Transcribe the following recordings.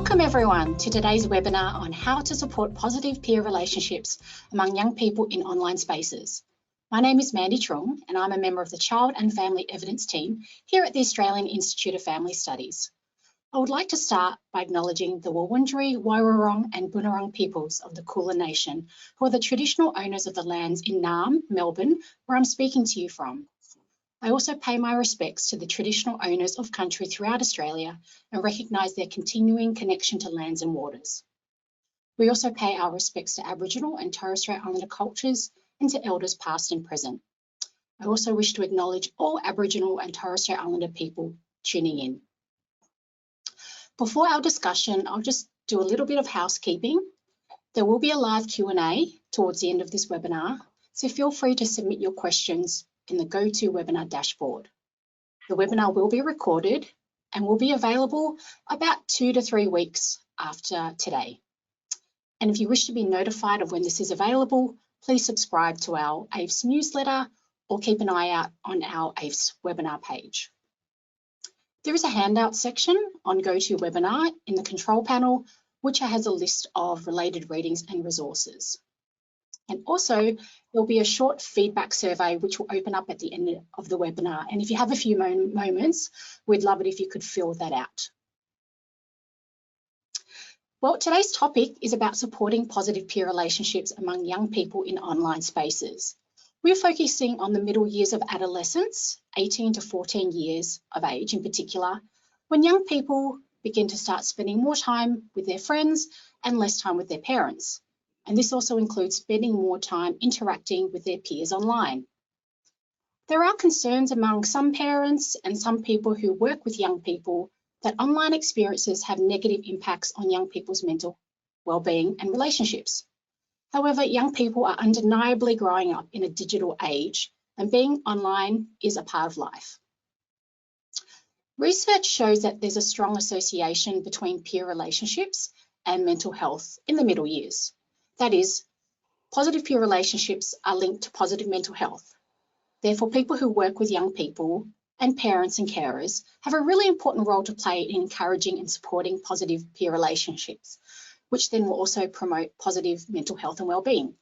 Welcome everyone to today's webinar on how to support positive peer relationships among young people in online spaces. My name is Mandy Trung and I'm a member of the Child and Family Evidence team here at the Australian Institute of Family Studies. I would like to start by acknowledging the Wurundjeri, Wairarong and Bunurong peoples of the Kulin Nation, who are the traditional owners of the lands in Naarm, Melbourne, where I'm speaking to you from. I also pay my respects to the traditional owners of country throughout Australia and recognise their continuing connection to lands and waters. We also pay our respects to Aboriginal and Torres Strait Islander cultures and to elders past and present. I also wish to acknowledge all Aboriginal and Torres Strait Islander people tuning in. Before our discussion, I'll just do a little bit of housekeeping. There will be a live Q&A towards the end of this webinar, so feel free to submit your questions in the GoToWebinar dashboard. The webinar will be recorded and will be available about 2 to 3 weeks after today. And if you wish to be notified of when this is available, please subscribe to our aifs newsletter or keep an eye out on our aifs webinar page. There is a handout section on GoToWebinar in the control panel, which has a list of related readings and resources. And also, there'll be a short feedback survey which will open up at the end of the webinar. And if you have a few moments, we'd love it if you could fill that out. Well, today's topic is about supporting positive peer relationships among young people in online spaces. We're focusing on the middle years of adolescence, 18 to 14 years of age in particular, when young people begin to start spending more time with their friends and less time with their parents. And this also includes spending more time interacting with their peers online. There are concerns among some parents and some people who work with young people that online experiences have negative impacts on young people's mental well-being and relationships. However, young people are undeniably growing up in a digital age, and being online is a part of life. Research shows that there's a strong association between peer relationships and mental health in the middle years. That is, positive peer relationships are linked to positive mental health. Therefore, people who work with young people and parents and carers have a really important role to play in encouraging and supporting positive peer relationships, which then will also promote positive mental health and well-being.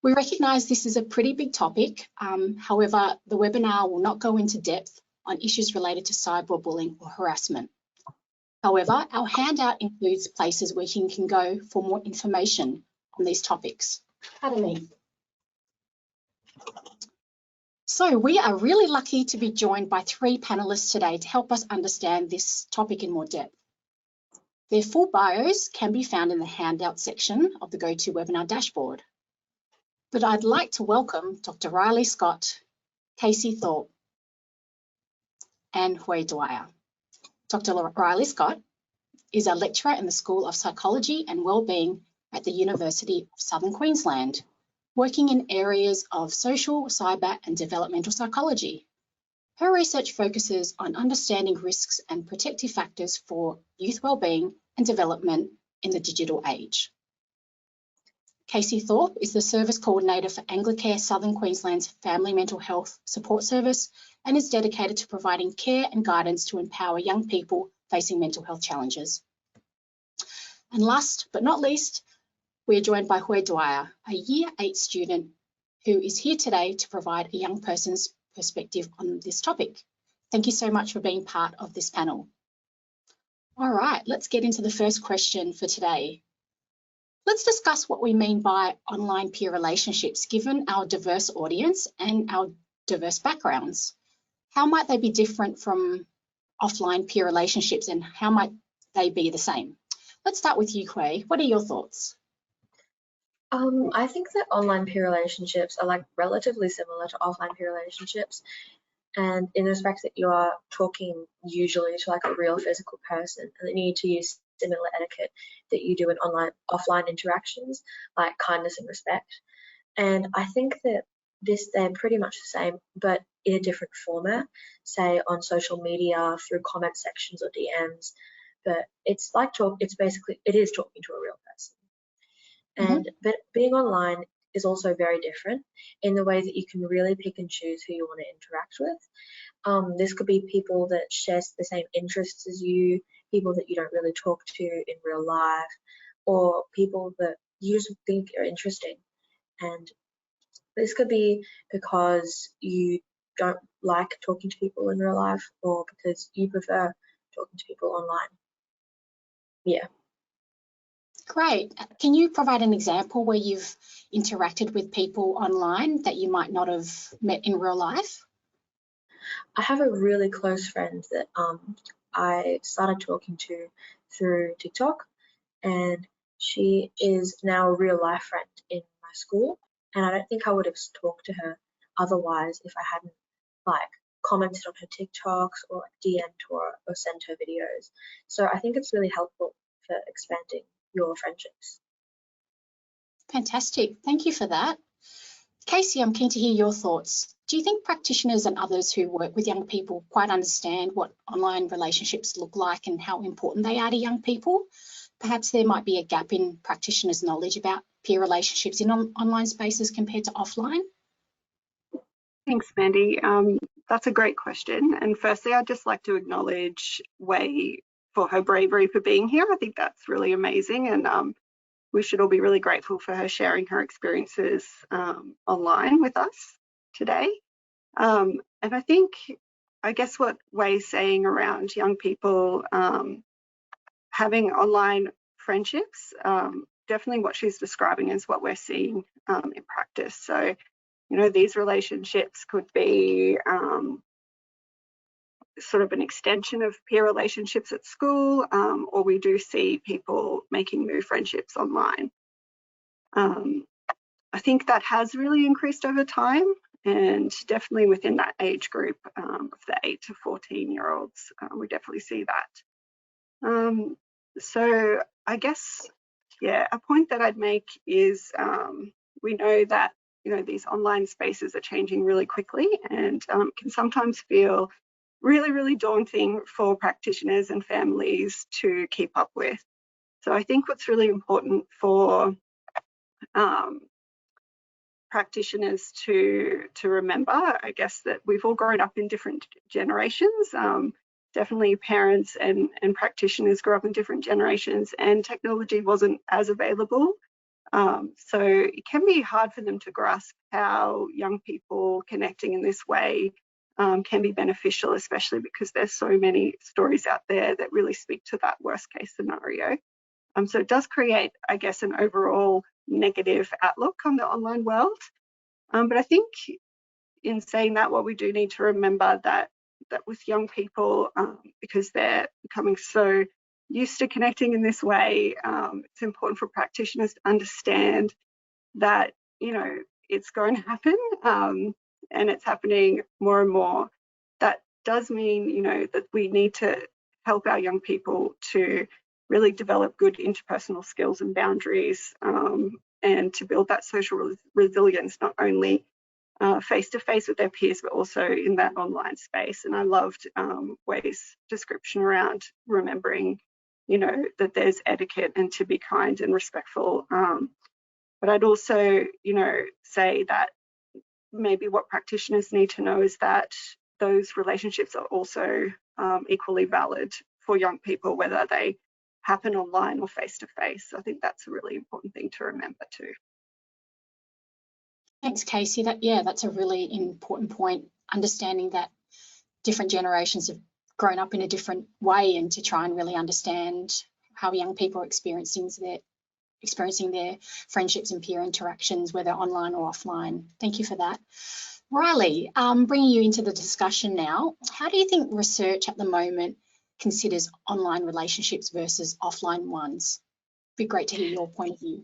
We recognise this is a pretty big topic. However, the webinar will not go into depth on issues related to cyberbullying or harassment. However, our handout includes places where you can go for more information on these topics. Pardon me. So we are really lucky to be joined by 3 panelists today to help us understand this topic in more depth. Their full bios can be found in the handout section of the GoToWebinar dashboard. But I'd like to welcome Dr. Riley Scott, Casey Thorpe, and Hui Dwyer. Dr. Riley Scott is a lecturer in the School of Psychology and Wellbeing at the University of Southern Queensland, working in areas of social, cyber and developmental psychology. Her research focuses on understanding risks and protective factors for youth wellbeing and development in the digital age. Casey Thorpe is the Service Coordinator for Anglicare Southern Queensland's Family Mental Health Support Service and is dedicated to providing care and guidance to empower young people facing mental health challenges. And last but not least, we are joined by Hui Dwyer, a Year 8 student who is here today to provide a young person's perspective on this topic. Thank you so much for being part of this panel. All right, let's get into the first question for today. Let's discuss what we mean by online peer relationships, given our diverse audience and our diverse backgrounds. How might they be different from offline peer relationships and how might they be the same? Let's start with you, Hui. What are your thoughts? I think that online peer relationships are like relatively similar to offline peer relationships, and in the respect that you are talking usually to like a real physical person, and then you need to use similar etiquette that you do in offline interactions, like kindness and respect. And I think that they're pretty much the same, but in a different format, say on social media through comment sections or DMs. But it's like it is talking to a real person. And but being online is also very different in the way that you can really pick and choose who you want to interact with. This could be people that share the same interests as you, people that you don't really talk to in real life, or people that you just think are interesting. And this could be because you don't like talking to people in real life, or because you prefer talking to people online. Yeah. Great. Can you provide an example where you've interacted with people online that you might not have met in real life? I have a really close friend that I started talking to through TikTok, and she is now a real life friend in my school. And I don't think I would have talked to her otherwise if I hadn't like commented on her TikToks or like DM'd her or sent her videos. So I think it's really helpful for expanding your friendships. Fantastic. Thank you for that. Casey, I'm keen to hear your thoughts. Do you think practitioners and others who work with young people quite understand what online relationships look like and how important they are to young people? Perhaps there might be a gap in practitioners' knowledge about peer relationships in online spaces compared to offline. Thanks, Mandy. That's a great question. And firstly, I'd just like to acknowledge Wei for her bravery for being here. I think that's really amazing. And we should all be really grateful for her sharing her experiences online with us today. And I guess what Wei's saying around young people having online friendships, definitely what she's describing is what we're seeing in practice. So, you know, these relationships could be sort of an extension of peer relationships at school, or we do see people making new friendships online. I think that has really increased over time, and definitely within that age group of the 8 to 14-year-olds, we definitely see that. So I guess, yeah, a point that I'd make is we know that, you know, these online spaces are changing really quickly and can sometimes feel really, really daunting for practitioners and families to keep up with. So I think what's really important for practitioners to remember, I guess, that we've all grown up in different generations. Definitely parents and practitioners grew up in different generations, and technology wasn't as available. So it can be hard for them to grasp how young people connecting in this way can be beneficial, especially because there's so many stories out there that really speak to that worst case scenario. So it does create, I guess, an overall negative outlook on the online world. But I think in saying that, what we do need to remember that with young people, because they're becoming so used to connecting in this way, it's important for practitioners to understand that, you know, it's going to happen, and it's happening more and more. That does mean, you know, that we need to help our young people to really develop good interpersonal skills and boundaries, and to build that social resilience, not only face-to-face with their peers, but also in that online space. And I loved Wei's description around remembering, you know, that there's etiquette and to be kind and respectful. But I'd also, you know, say that maybe what practitioners need to know is that those relationships are also equally valid for young people, whether they happen online or face-to-face. I think that's a really important thing to remember too. Thanks, Casey. That's a really important point, understanding that different generations have grown up in a different way, and to try and really understand how young people are experiencing their friendships and peer interactions, whether online or offline. Thank you for that. Riley, bringing you into the discussion now, how do you think research at the moment considers online relationships versus offline ones? It'd be great to hear your point of view.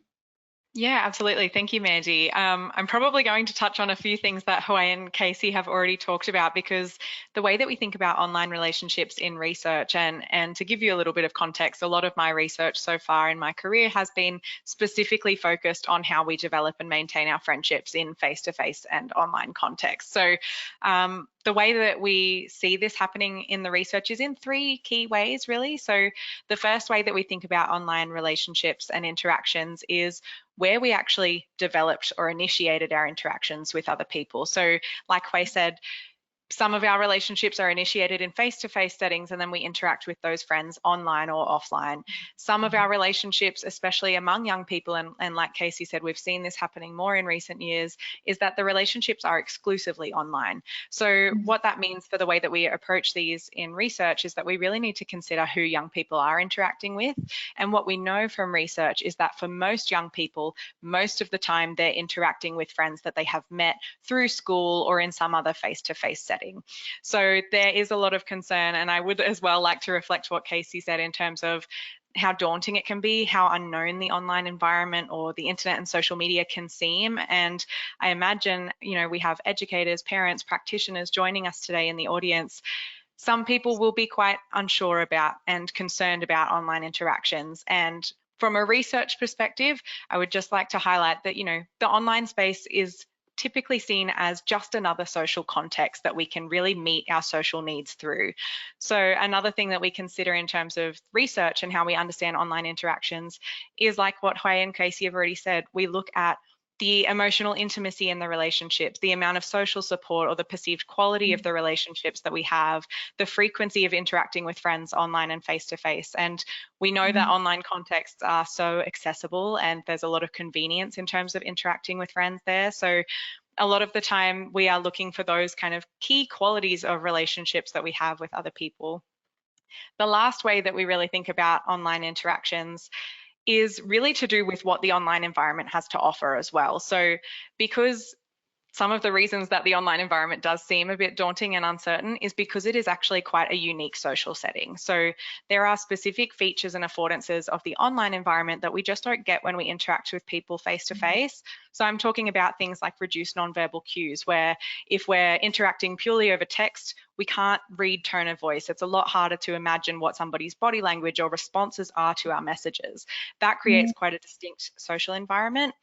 Yeah, absolutely. Thank you, Mandy. I'm probably going to touch on a few things that Huey and Casey have already talked about, because the way that we think about online relationships in research, and to give you a little bit of context, a lot of my research so far in my career has been specifically focused on how we develop and maintain our friendships in face-to-face and online contexts. So the way that we see this happening in the research is in 3 key ways, really. So the first way that we think about online relationships and interactions is where we actually developed or initiated our interactions with other people. So like Hui said, some of our relationships are initiated in face-to-face settings, and then we interact with those friends online or offline. Some of our relationships, especially among young people, and like Casey said, we've seen this happening more in recent years, is that the relationships are exclusively online. So what that means for the way that we approach these in research is that we really need to consider who young people are interacting with. And what we know from research is that for most young people, most of the time they're interacting with friends that they have met through school or in some other face-to-face setting. So there is a lot of concern, and I would as well like to reflect what Casey said in terms of how daunting it can be, how unknown the online environment or the internet and social media can seem. And I imagine, you know, we have educators, parents, practitioners joining us today in the audience. Some people will be quite unsure about and concerned about online interactions. And from a research perspective, I would just like to highlight that, you know, the online space is typically seen as just another social context that we can really meet our social needs through. So another thing that we consider in terms of research and how we understand online interactions is, like what Hui and Casey have already said, we look at the emotional intimacy in the relationships, the amount of social support or the perceived quality of the relationships that we have, the frequency of interacting with friends online and face-to-face. And we know that online contexts are so accessible and there's a lot of convenience in terms of interacting with friends there. So a lot of the time we are looking for those kind of key qualities of relationships that we have with other people. The last way that we really think about online interactions is really to do with what the online environment has to offer as well. So because some of the reasons that the online environment does seem a bit daunting and uncertain is because it is actually quite a unique social setting. So there are specific features and affordances of the online environment that we just don't get when we interact with people face to face. So I'm talking about things like reduced nonverbal cues, where if we're interacting purely over text, we can't read tone of voice. It's a lot harder to imagine what somebody's body language or responses are to our messages. That creates quite a distinct social environment.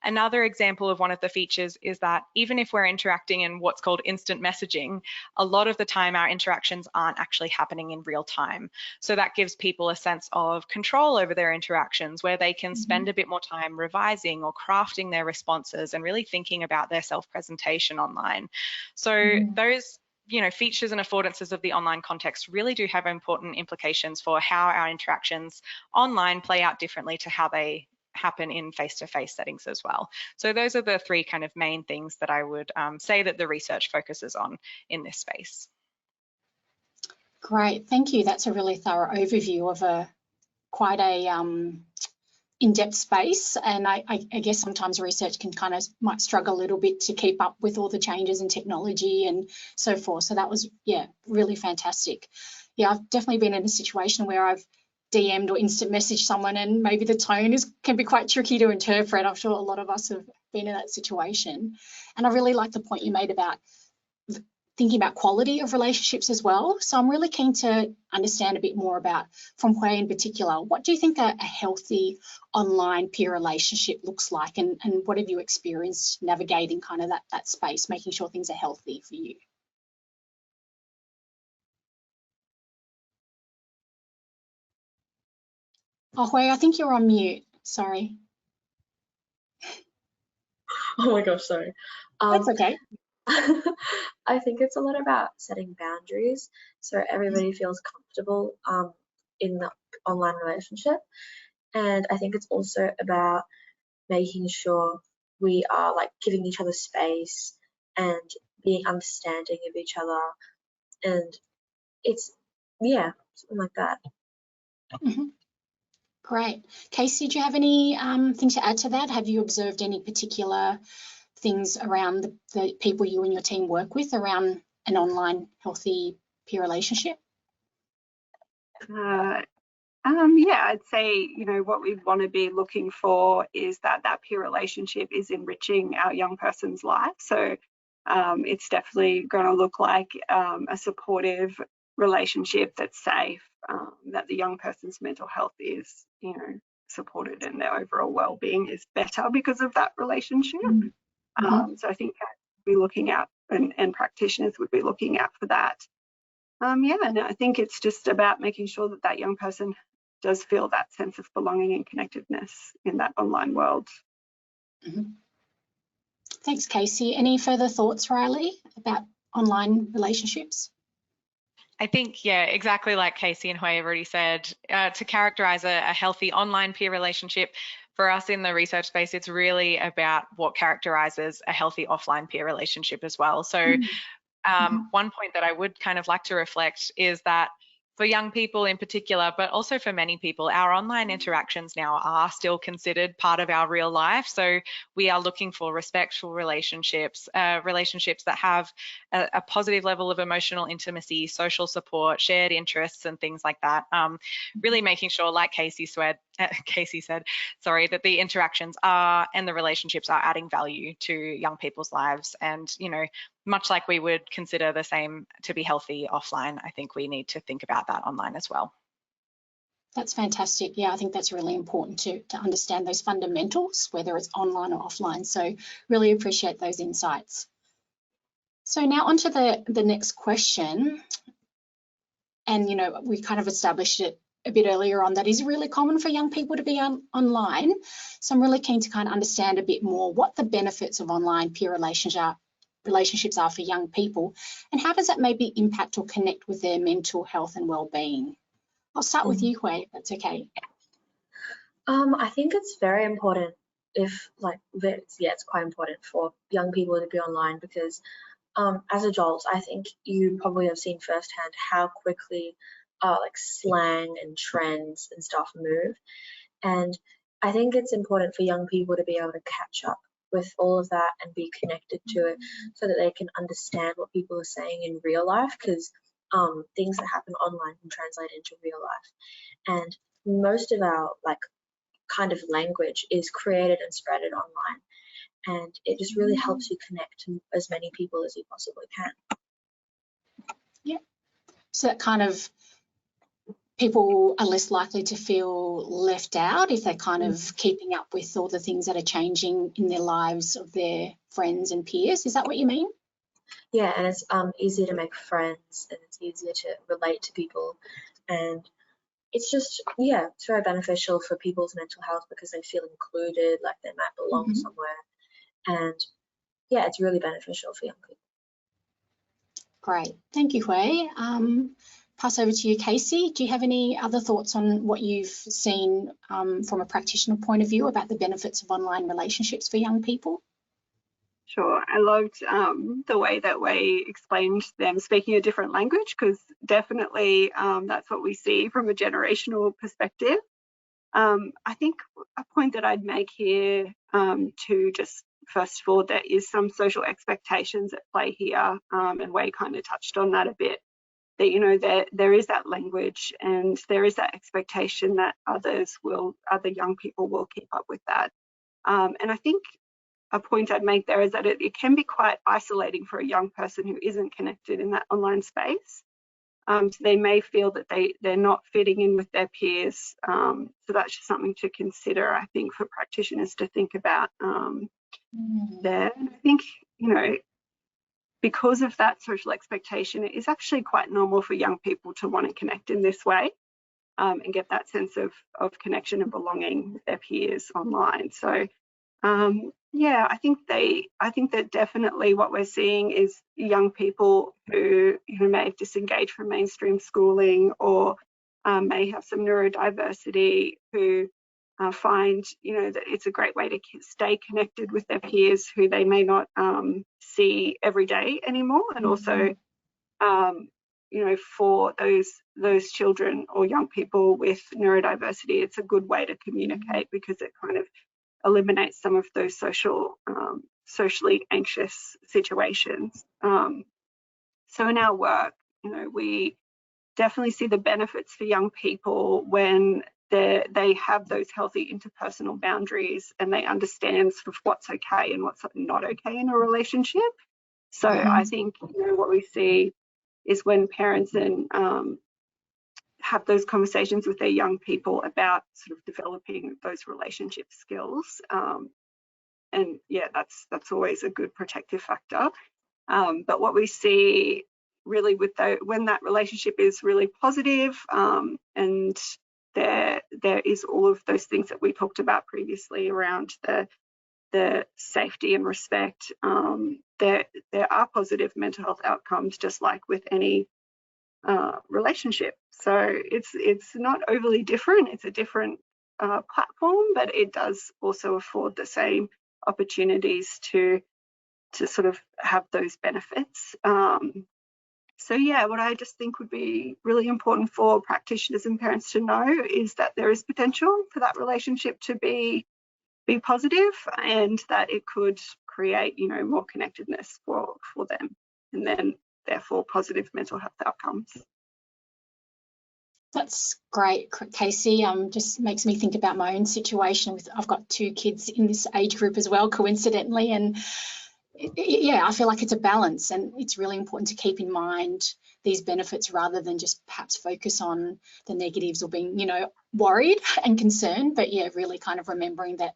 Another example of one of the features is that even if we're interacting in what's called instant messaging, a lot of the time our interactions aren't actually happening in real time. So that gives people a sense of control over their interactions, where they can spend a bit more time revising or crafting their responses and really thinking about their self-presentation online. So those, you know, features and affordances of the online context really do have important implications for how our interactions online play out differently to how they happen in face-to-face settings as well. So those are the three kind of main things that I would say that the research focuses on in this space. Great, thank you. That's a really thorough overview of quite a in-depth space, and I guess sometimes research can kind of might struggle a little bit to keep up with all the changes in technology and so forth. So that was, yeah, really fantastic. Yeah, I've definitely been in a situation where I've DM'd or instant messaged someone, and maybe the tone can be quite tricky to interpret. I'm sure a lot of us have been in that situation. And I really like the point you made about thinking about quality of relationships as well. So I'm really keen to understand a bit more about, from Hui in particular, what do you think a healthy online peer relationship looks like, and what have you experienced navigating kind of that space, making sure things are healthy for you? Oh, Hui, I think you're on mute. Sorry. Oh my gosh, sorry. That's okay. I think it's a lot about setting boundaries so everybody feels comfortable in the online relationship. And I think it's also about making sure we are like giving each other space and being understanding of each other. And it's, yeah, something like that. Great. Casey, do you have any things to add to that? Have you observed any particular things around the people you and your team work with around an online healthy peer relationship? Yeah, I'd say, you know, what we want to be looking for is that peer relationship is enriching our young person's life. So it's definitely going to look like a supportive relationship that's safe, that the young person's mental health is, you know, supported, and their overall well-being is better because of that relationship. So I think we're looking out, and practitioners would be looking out for that. Yeah, and I think it's just about making sure that that young person does feel that sense of belonging and connectedness in that online world. Thanks, Casey. Any further thoughts, Riley, about online relationships? I think, yeah, exactly like Casey and Hui have already said, to characterize a healthy online peer relationship, for us in the research space, it's really about what characterizes a healthy offline peer relationship as well. So one point that I would kind of like to reflect is that for young people in particular, but also for many people, our online interactions now are still considered part of our real life. So we are looking for respectful relationships, relationships that have a positive level of emotional intimacy, social support, shared interests, and things like that. Really making sure, like Casey said, that the interactions are and the relationships are adding value to young people's lives. And, you know, much like we would consider the same to be healthy offline, I think we need to think about that online as well. That's fantastic. Yeah, I think that's really important to understand those fundamentals, whether it's online or offline. So really appreciate those insights. So now on to the next question. And, you know, we kind of established it a bit earlier on, that is really common for young people to be online. So I'm really keen to kind of understand a bit more what the benefits of online peer relationships are for young people, and how does that maybe impact or connect with their mental health and well-being? I'll start with you, Hui, if that's okay. I think it's very important it's quite important for young people to be online, because as adults, I think you probably have seen firsthand how quickly like slang and trends and stuff move. And I think it's important for young people to be able to catch up with all of that and be connected to it, so that they can understand what people are saying in real life, because things that happen online can translate into real life. And most of our like kind of language is created and spreaded online, and it just really helps you connect to as many people as you possibly can. Yeah. So that kind of, people are less likely to feel left out if they're kind of keeping up with all the things that are changing in their lives of their friends and peers. Is that what you mean? Yeah, and it's easier to make friends, and it's easier to relate to people, and it's just, yeah, it's very beneficial for people's mental health, because they feel included, like they might belong somewhere. And yeah, it's really beneficial for young people. Great, thank you, Hui. Pass over to you, Casey. Do you have any other thoughts on what you've seen from a practitioner point of view about the benefits of online relationships for young people? Sure, I loved the way that Wei explained them speaking a different language, because definitely that's what we see from a generational perspective. I think a point that I'd make here to just, first of all, there is some social expectations at play here, and Wei kind of touched on that a bit, that, you know, there is that language and there is that expectation that other young people will keep up with that. And I think a point I'd make there is that it can be quite isolating for a young person who isn't connected in that online space. So they may feel that they're not fitting in with their peers. So that's just something to consider, I think, for practitioners to think about there. And I think, you know, because of that social expectation, it is actually quite normal for young people to want to connect in this way and get that sense of connection and belonging with their peers online. So yeah, I think that definitely what we're seeing is young people who, you know, may have disengaged from mainstream schooling, or may have some neurodiversity, who find, you know, that it's a great way to stay connected with their peers who they may not see every day anymore. And also, you know, for those children or young people with neurodiversity, it's a good way to communicate, because it kind of eliminates some of those socially anxious situations. So in our work, you know, we definitely see the benefits for young people when they have those healthy interpersonal boundaries, and they understand sort of what's okay and what's not okay in a relationship. So I think, you know, what we see is when parents and have those conversations with their young people about sort of developing those relationship skills. And yeah, that's always a good protective factor. But what we see really with when that relationship is really positive, and there is all of those things that we talked about previously around the the safety and respect, there are positive mental health outcomes, just like with any relationship. So it's not overly different. It's a different platform, but it does also afford the same opportunities to sort of have those benefits. So yeah, what I just think would be really important for practitioners and parents to know is that there is potential for that relationship to be positive, and that it could create, you know, more connectedness for them, and then therefore positive mental health outcomes. That's great, Casey. Just makes me think about my own situation. I've got 2 kids in this age group as well, coincidentally, and yeah, I feel like it's a balance, and it's really important to keep in mind these benefits rather than just perhaps focus on the negatives or being, you know, worried and concerned. But yeah, really kind of remembering that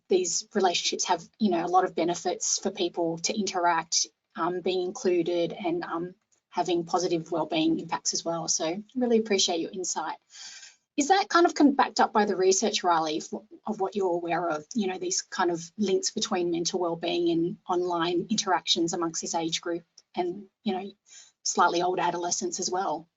these relationships have, you know, a lot of benefits for people to interact, being included, and having positive wellbeing impacts as well. So really appreciate your insight. Is that kind of backed up by the research, Riley, of what you're aware of, you know, these kind of links between mental wellbeing and online interactions amongst this age group and, you know, slightly older adolescents as well?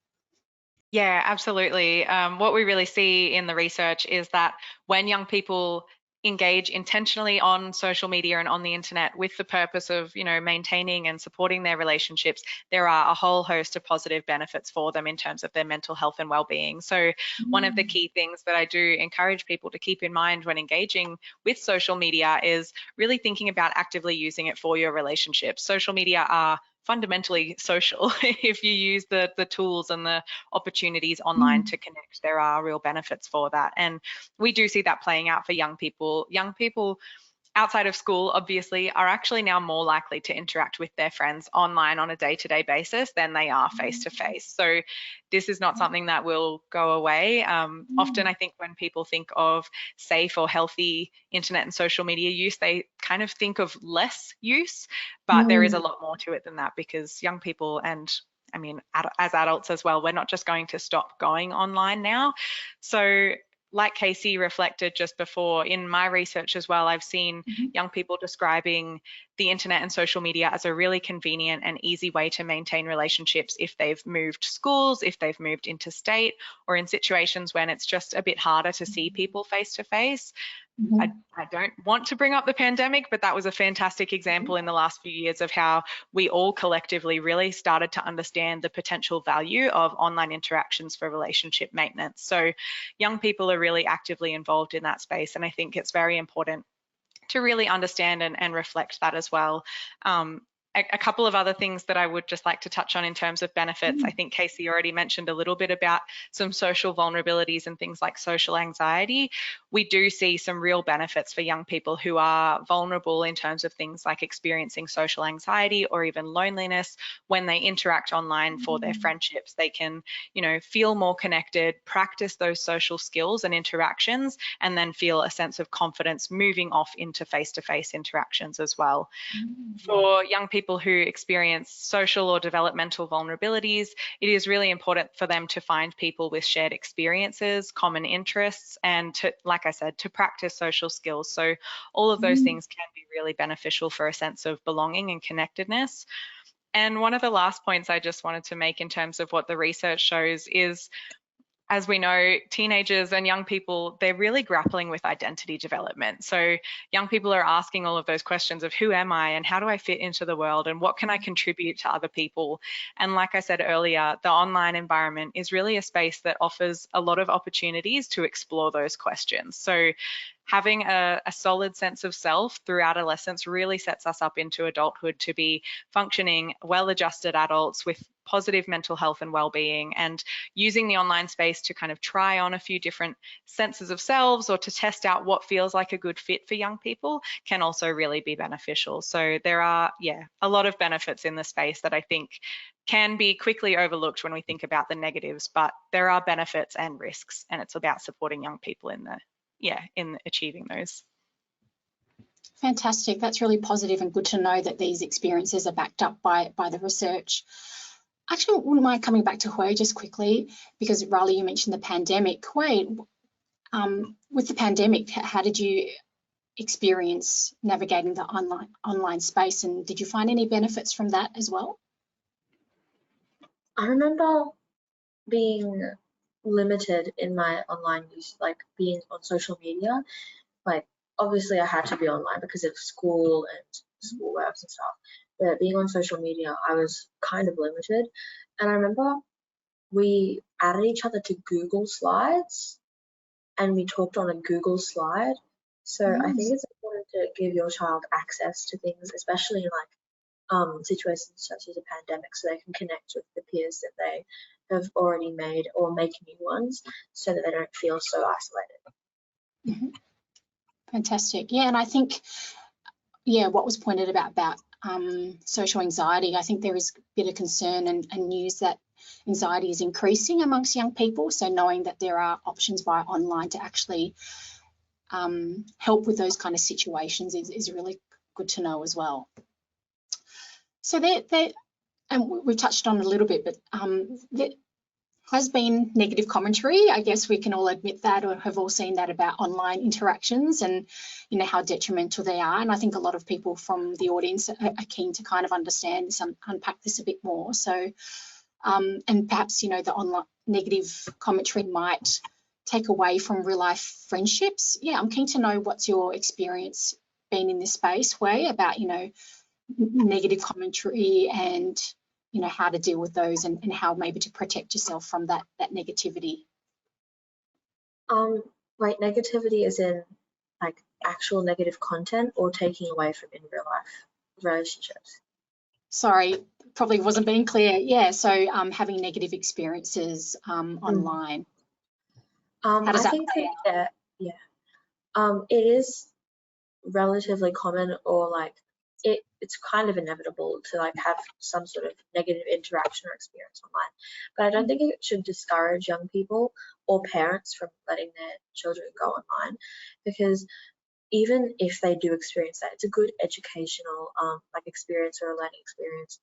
Yeah, absolutely. What we really see in the research is that when young people engage intentionally on social media and on the internet with the purpose of, you know, maintaining and supporting their relationships, there are a whole host of positive benefits for them in terms of their mental health and well-being. So one of the key things that I do encourage people to keep in mind when engaging with social media is really thinking about actively using it for your relationships. Social media are fundamentally social. If you use the tools and the opportunities online to connect, there are real benefits for that. And we do see that playing out for young people. Young people outside of school, obviously, are actually now more likely to interact with their friends online on a day-to-day basis than they are face-to-face. So this is not something that will go away. Often I think when people think of safe or healthy internet and social media use, they kind of think of less use, but there is a lot more to it than that, because young people, and I mean, as adults as well, we're not just going to stop going online now. So like Casey reflected just before, in my research as well, I've seen young people describing the internet and social media as a really convenient and easy way to maintain relationships if they've moved schools, if they've moved interstate, or in situations when it's just a bit harder to see people face to face. I don't want to bring up the pandemic, but that was a fantastic example in the last few years of how we all collectively really started to understand the potential value of online interactions for relationship maintenance. So young people are really actively involved in that space, and I think it's very important to really understand and reflect that as well. A couple of other things that I would just like to touch on in terms of benefits. I think Casey already mentioned a little bit about some social vulnerabilities and things like social anxiety. We do see some real benefits for young people who are vulnerable in terms of things like experiencing social anxiety or even loneliness. When they interact online for their friendships, they can, you know, feel more connected, practice those social skills and interactions, and then feel a sense of confidence moving off into face-to-face interactions as well. For young people who experience social or developmental vulnerabilities, it is really important for them to find people with shared experiences, common interests, and to, like I said, to practice social skills. So all of those things can be really beneficial for a sense of belonging and connectedness. And one of the last points I just wanted to make in terms of what the research shows is, as we know, teenagers and young people, they're really grappling with identity development. So young people are asking all of those questions of who am I and how do I fit into the world and what can I contribute to other people? And like I said earlier, the online environment is really a space that offers a lot of opportunities to explore those questions. So having a solid sense of self through adolescence really sets us up into adulthood to be functioning, well-adjusted adults with positive mental health and well-being, and using the online space to kind of try on a few different senses of selves or to test out what feels like a good fit for young people can also really be beneficial. So there are, a lot of benefits in the space that I think can be quickly overlooked when we think about the negatives, but there are benefits and risks, and it's about supporting young people in achieving those. Fantastic. That's really positive and good to know that these experiences are backed up by the research. Actually, wouldn't mind coming back to Hui just quickly, because Riley, you mentioned the pandemic. Hui, with the pandemic, how did you experience navigating the online space, and did you find any benefits from that as well? I remember being limited in my online use, like being on social media. Like obviously I had to be online because of school and schoolwork and stuff, but being on social media I was kind of limited. And I remember we added each other to Google Slides and we talked on a Google slide. So I think it's important to give your child access to things, especially in like situations such as a pandemic, so they can connect with the peers that they have already made or make new ones so that they don't feel so isolated. Fantastic. Yeah, and I think, yeah, what was pointed about social anxiety, I think there is a bit of concern and news that anxiety is increasing amongst young people. So knowing that there are options via online to actually help with those kind of situations is really good to know as well. So and we touched on it a little bit, but there has been negative commentary. I guess we can all admit that, or have all seen that, about online interactions and, you know, how detrimental they are. And I think a lot of people from the audience are keen to kind of understand this, unpack this a bit more. So, and perhaps, you know, the online negative commentary might take away from real life friendships. Yeah, I'm keen to know what's your experience been in this space, Hui, about, you know, negative commentary and, you know, how to deal with those and how maybe to protect yourself from that negativity. Like negativity is in like actual negative content or taking away from in real life relationships? Sorry, probably wasn't being clear. Yeah, so having negative experiences online. How does I that think play that, it is relatively common, or like it's kind of inevitable to like have some sort of negative interaction or experience online. But I don't think it should discourage young people or parents from letting their children go online, because even if they do experience that, it's a good educational like experience or a learning experience.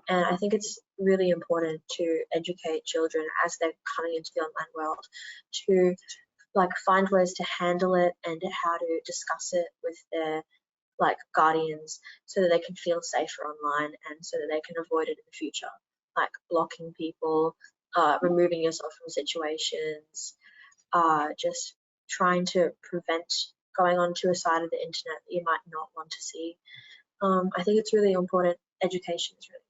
And I think it's really important to educate children as they're coming into the online world to like find ways to handle it and how to discuss it with their like guardians so that they can feel safer online and so that they can avoid it in the future, like blocking people, removing yourself from situations, just trying to prevent going onto a side of the internet that you might not want to see. I think it's really important. Education is really important.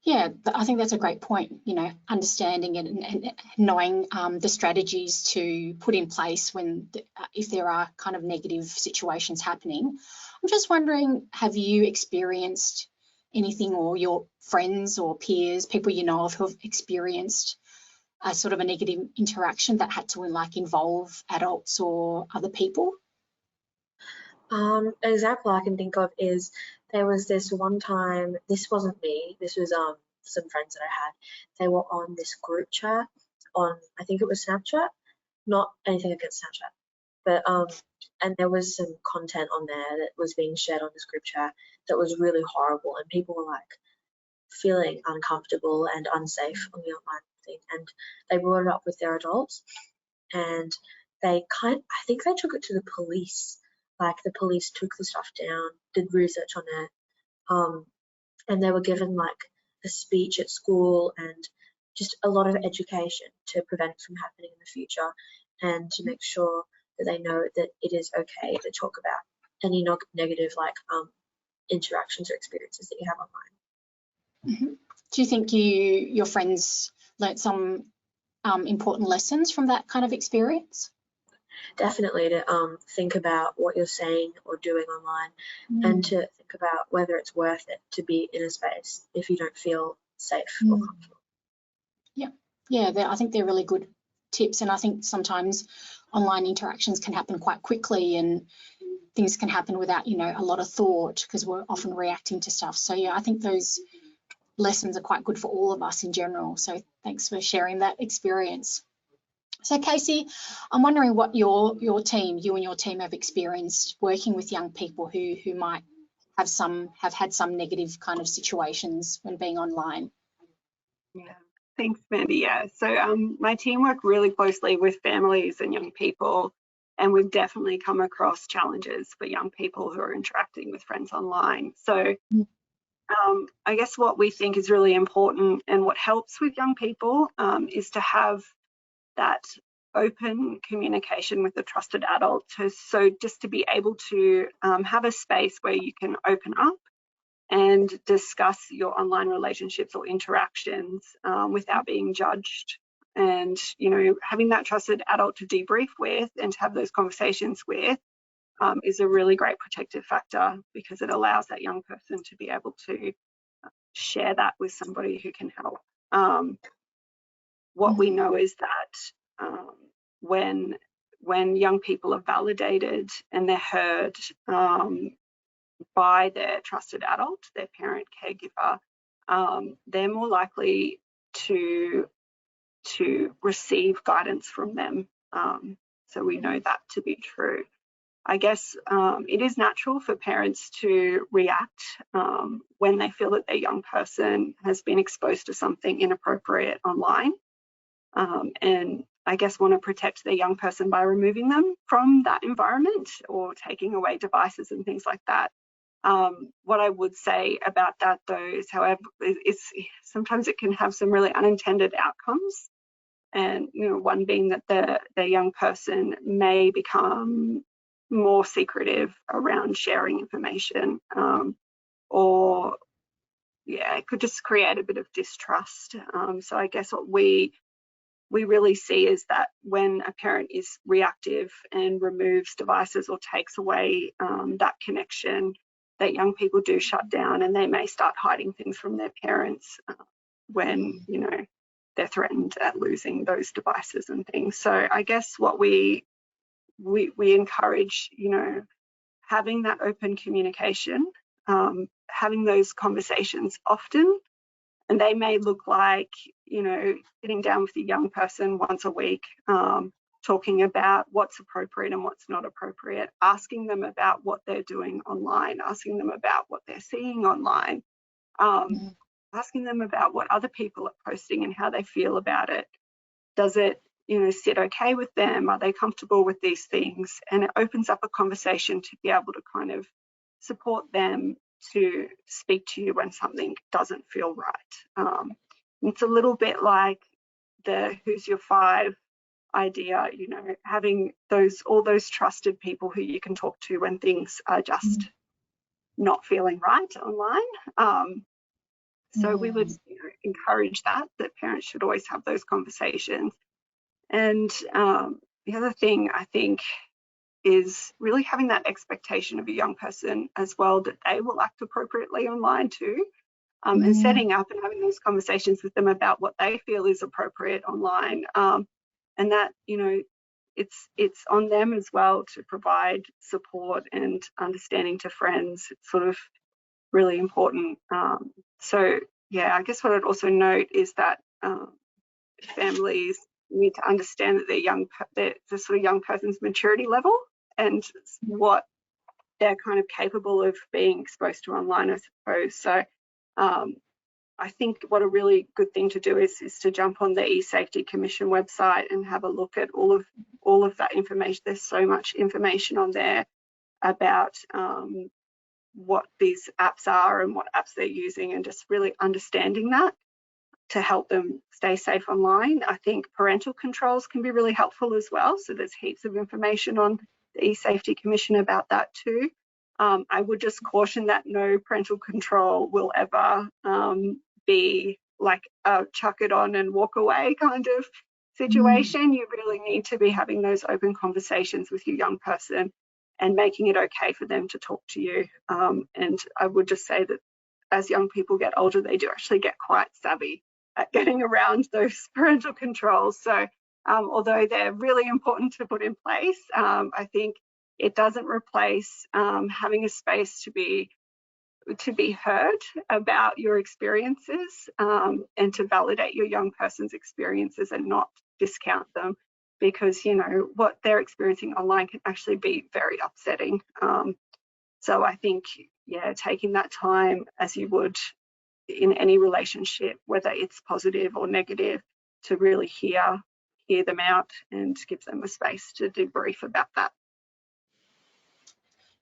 Yeah, I think that's a great point, you know, understanding it and knowing the strategies to put in place when, if there are kind of negative situations happening. I'm just wondering, have you experienced anything, or your friends or peers, people you know of who have experienced a sort of a negative interaction that had to like involve adults or other people? An example I can think of is there was this one time, this wasn't me, this was some friends that I had. They were on this group chat on, I think it was Snapchat, not anything against Snapchat, but and there was some content on there that was being shared on this group chat that was really horrible, and people were like feeling uncomfortable and unsafe on the online thing, and they brought it up with their adults, and I think they took it to the police. Like the police took the stuff down, did research on it, and they were given like a speech at school and just a lot of education to prevent it from happening in the future, and to make sure that they know that it is okay to talk about any negative like interactions or experiences that you have online. Do you think your friends learnt some important lessons from that kind of experience? Definitely, to think about what you're saying or doing online, and to think about whether it's worth it to be in a space if you don't feel safe or comfortable. Yeah, I think they're really good tips, and I think sometimes online interactions can happen quite quickly and things can happen without, you know, a lot of thought, because we're often reacting to stuff. So yeah, I think those lessons are quite good for all of us in general. So thanks for sharing that experience. So Casey, I'm wondering what you and your team have experienced working with young people who might have had some negative kind of situations when being online. Yeah, thanks, Mandy. Yeah, so my team work really closely with families and young people And we've definitely come across challenges for young people who are interacting with friends online. So I guess what we think is really important and what helps with young people is to have that open communication with a trusted adult. So just to be able to have a space where you can open up and discuss your online relationships or interactions without being judged. And, you know, having that trusted adult to debrief with and to have those conversations with is a really great protective factor, because it allows that young person to be able to share that with somebody who can help. What we know is that when young people are validated and they're heard by their trusted adult, their parent, caregiver, they're more likely to receive guidance from them. So we know that to be true. I guess it is natural for parents to react when they feel that their young person has been exposed to something inappropriate online, and I guess want to protect their young person by removing them from that environment or taking away devices and things like that. What I would say about that, though, is, however, sometimes it can have some really unintended outcomes. And, you know, one being that the young person may become more secretive around sharing information, or it could just create a bit of distrust. So I guess what we really see is that when a parent is reactive and removes devices or takes away that connection, that young people do shut down and they may start hiding things from their parents when, you know, they're threatened at losing those devices and things. So I guess what we encourage, you know, having that open communication, having those conversations often, and they may look like, you know, sitting down with a young person once a week, talking about what's appropriate and what's not appropriate, asking them about what they're doing online, asking them about what they're seeing online, asking them about what other people are posting and how they feel about it. Does it, you know, sit okay with them? Are they comfortable with these things? And it opens up a conversation to be able to kind of support them to speak to you when something doesn't feel right. It's a little bit like the Who's Your Five idea, you know, having all those trusted people who you can talk to when things are just not feeling right online. So we would, you know, encourage that parents should always have those conversations. And the other thing I think is really having that expectation of a young person as well, that they will act appropriately online too, and setting up and having those conversations with them about what they feel is appropriate online, and that, you know, it's on them as well to provide support and understanding to friends. It's sort of really important. So yeah, I guess what I'd also note is that families need to understand that the sort of young person's maturity level and what they're kind of capable of being exposed to online, I suppose. So I think what a really good thing to do is to jump on the eSafety Commission website and have a look at all of that information. There's so much information on there about what these apps are and what apps they're using, and just really understanding that to help them stay safe online. I think parental controls can be really helpful as well. So there's heaps of information on the eSafety Commission about that too. I would just caution that no parental control will ever be like a chuck it on and walk away kind of situation. You really need to be having those open conversations with your young person and making it okay for them to talk to you. And I would just say that as young people get older, they do actually get quite savvy at getting around those parental controls. So although they're really important to put in place, I think it doesn't replace having a space to be heard about your experiences, and to validate your young person's experiences and not discount them, because, you know, what they're experiencing online can actually be very upsetting. So I think, yeah, taking that time as you would in any relationship, whether it's positive or negative, to really hear hear them out and give them a space to debrief about that.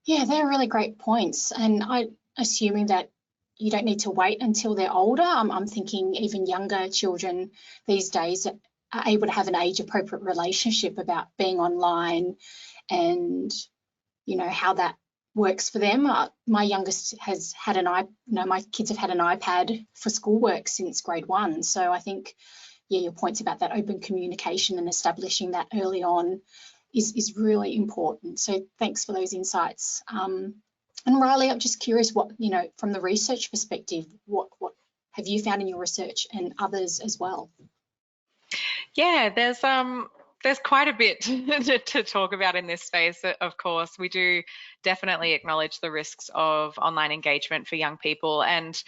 Yeah, they're really great points. And I'm assuming that you don't need to wait until they're older. I'm thinking even younger children these days are able to have an age-appropriate relationship about being online and, you know, how that works for them. My youngest has had my kids have had an iPad for schoolwork since grade 1. So I think, yeah, your points about that open communication and establishing that early on is really important. So thanks for those insights. And Riley, I'm just curious what, you know, from the research perspective, what have you found in your research and others as well? Yeah, there's quite a bit to talk about in this space. Of course, we do definitely acknowledge the risks of online engagement for young people. And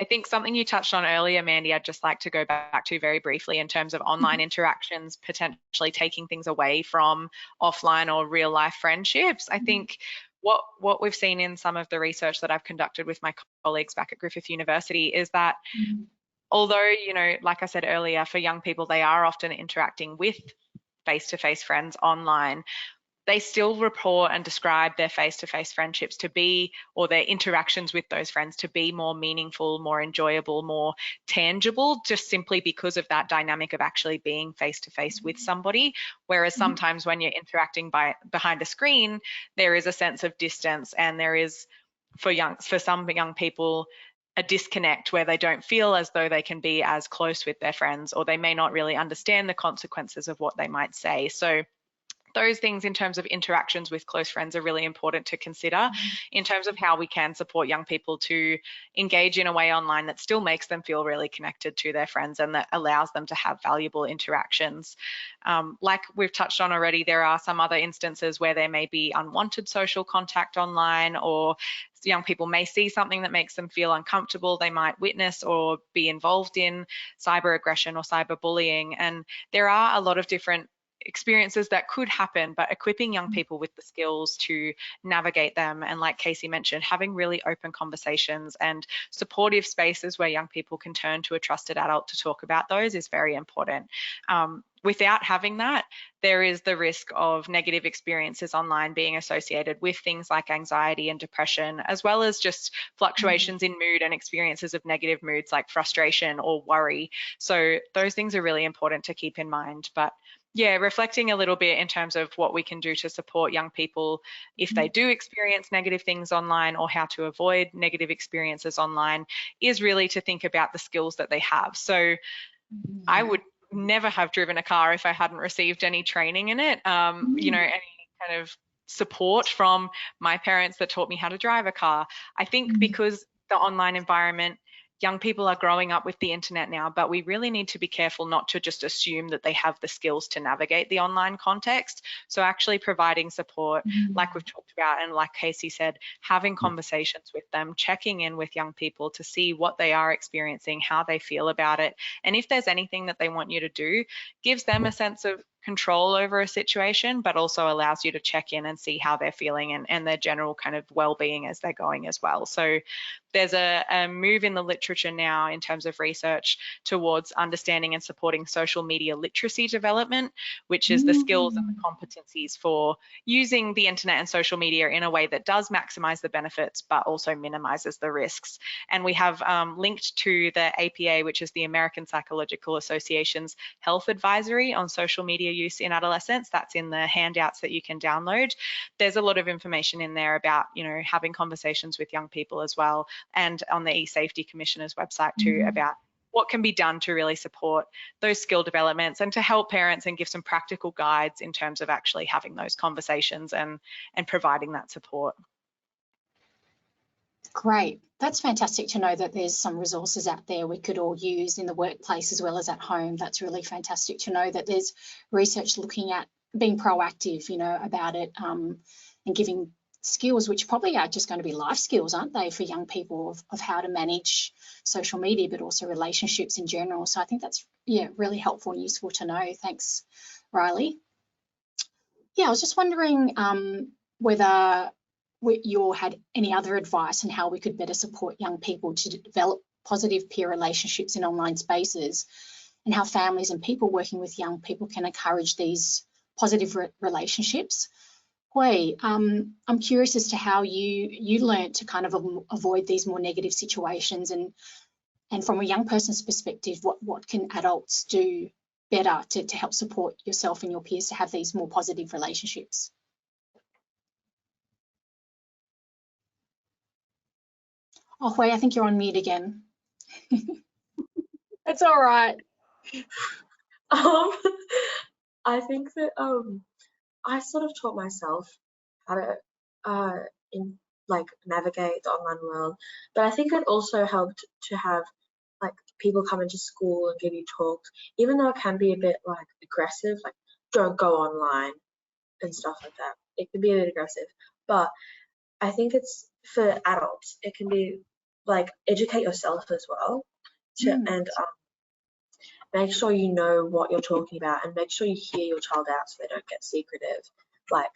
I think something you touched on earlier, Mandy, I'd just like to go back to very briefly in terms of online interactions, potentially taking things away from offline or real life friendships. I think what we've seen in some of the research that I've conducted with my colleagues back at Griffith University is that although, you know, like I said earlier, for young people, they are often interacting with face-to-face friends online, they still report and describe their face-to-face friendships to be, or their interactions with those friends to be more meaningful, more enjoyable, more tangible, just simply because of that dynamic of actually being face-to-face with somebody. Whereas sometimes when you're interacting behind a screen, there is a sense of distance, and there is, for some young people, a disconnect where they don't feel as though they can be as close with their friends, or they may not really understand the consequences of what they might say. So those things in terms of interactions with close friends are really important to consider in terms of how we can support young people to engage in a way online that still makes them feel really connected to their friends and that allows them to have valuable interactions. Like we've touched on already, there are some other instances where there may be unwanted social contact online, or young people may see something that makes them feel uncomfortable. They might witness or be involved in cyber aggression or cyberbullying. And there are a lot of different experiences that could happen, but equipping young people with the skills to navigate them, and like Casey mentioned, having really open conversations and supportive spaces where young people can turn to a trusted adult to talk about those is very important. Without having that, there is the risk of negative experiences online being associated with things like anxiety and depression, as well as just fluctuations in mood and experiences of negative moods like frustration or worry. So those things are really important to keep in mind. But yeah, reflecting a little bit in terms of what we can do to support young people if they do experience negative things online, or how to avoid negative experiences online, is really to think about the skills that they have. So I would never have driven a car if I hadn't received any training in it, you know, any kind of support from my parents that taught me how to drive a car. I think because the online environment, young people are growing up with the internet now, but we really need to be careful not to just assume that they have the skills to navigate the online context. So actually providing support, like we've talked about, and like Casey said, having conversations with them, checking in with young people to see what they are experiencing, how they feel about it. And if there's anything that they want you to do, gives them a sense of control over a situation, but also allows you to check in and see how they're feeling and their general kind of well-being as they're going as well. So there's a move in the literature now in terms of research towards understanding and supporting social media literacy development, which is the skills and the competencies for using the internet and social media in a way that does maximize the benefits, but also minimizes the risks. And we have linked to the APA, which is the American Psychological Association's health advisory on social media use in adolescence. That's in the handouts that you can download. There's a lot of information in there about, you know, having conversations with young people as well, and on the eSafety Commissioner's website too, about what can be done to really support those skill developments and to help parents and give some practical guides in terms of actually having those conversations and providing that support. Great. That's fantastic to know that there's some resources out there we could all use in the workplace as well as at home. That's really fantastic to know that there's research looking at being proactive, you know, about it, and giving skills which probably are just going to be life skills, aren't they, for young people of how to manage social media, but also relationships in general. So I think that's, yeah, really helpful and useful to know. Thanks, Riley. Yeah, I was just wondering whether you had any other advice on how we could better support young people to develop positive peer relationships in online spaces. and how families and people working with young people can encourage these positive relationships. Hui, I'm curious as to how you learnt to kind of avoid these more negative situations, and from a young person's perspective, what can adults do better to help support yourself and your peers to have these more positive relationships? Oh, Hui, I think you're on mute again. It's all right. I think that I sort of taught myself how to navigate the online world, but I think it also helped to have like people come into school and give you talks, even though it can be a bit like aggressive, like don't go online and stuff like that. It can be a bit aggressive, but I think for adults, it can be like educate yourself as well, and make sure you know what you're talking about, and make sure you hear your child out so they don't get secretive, like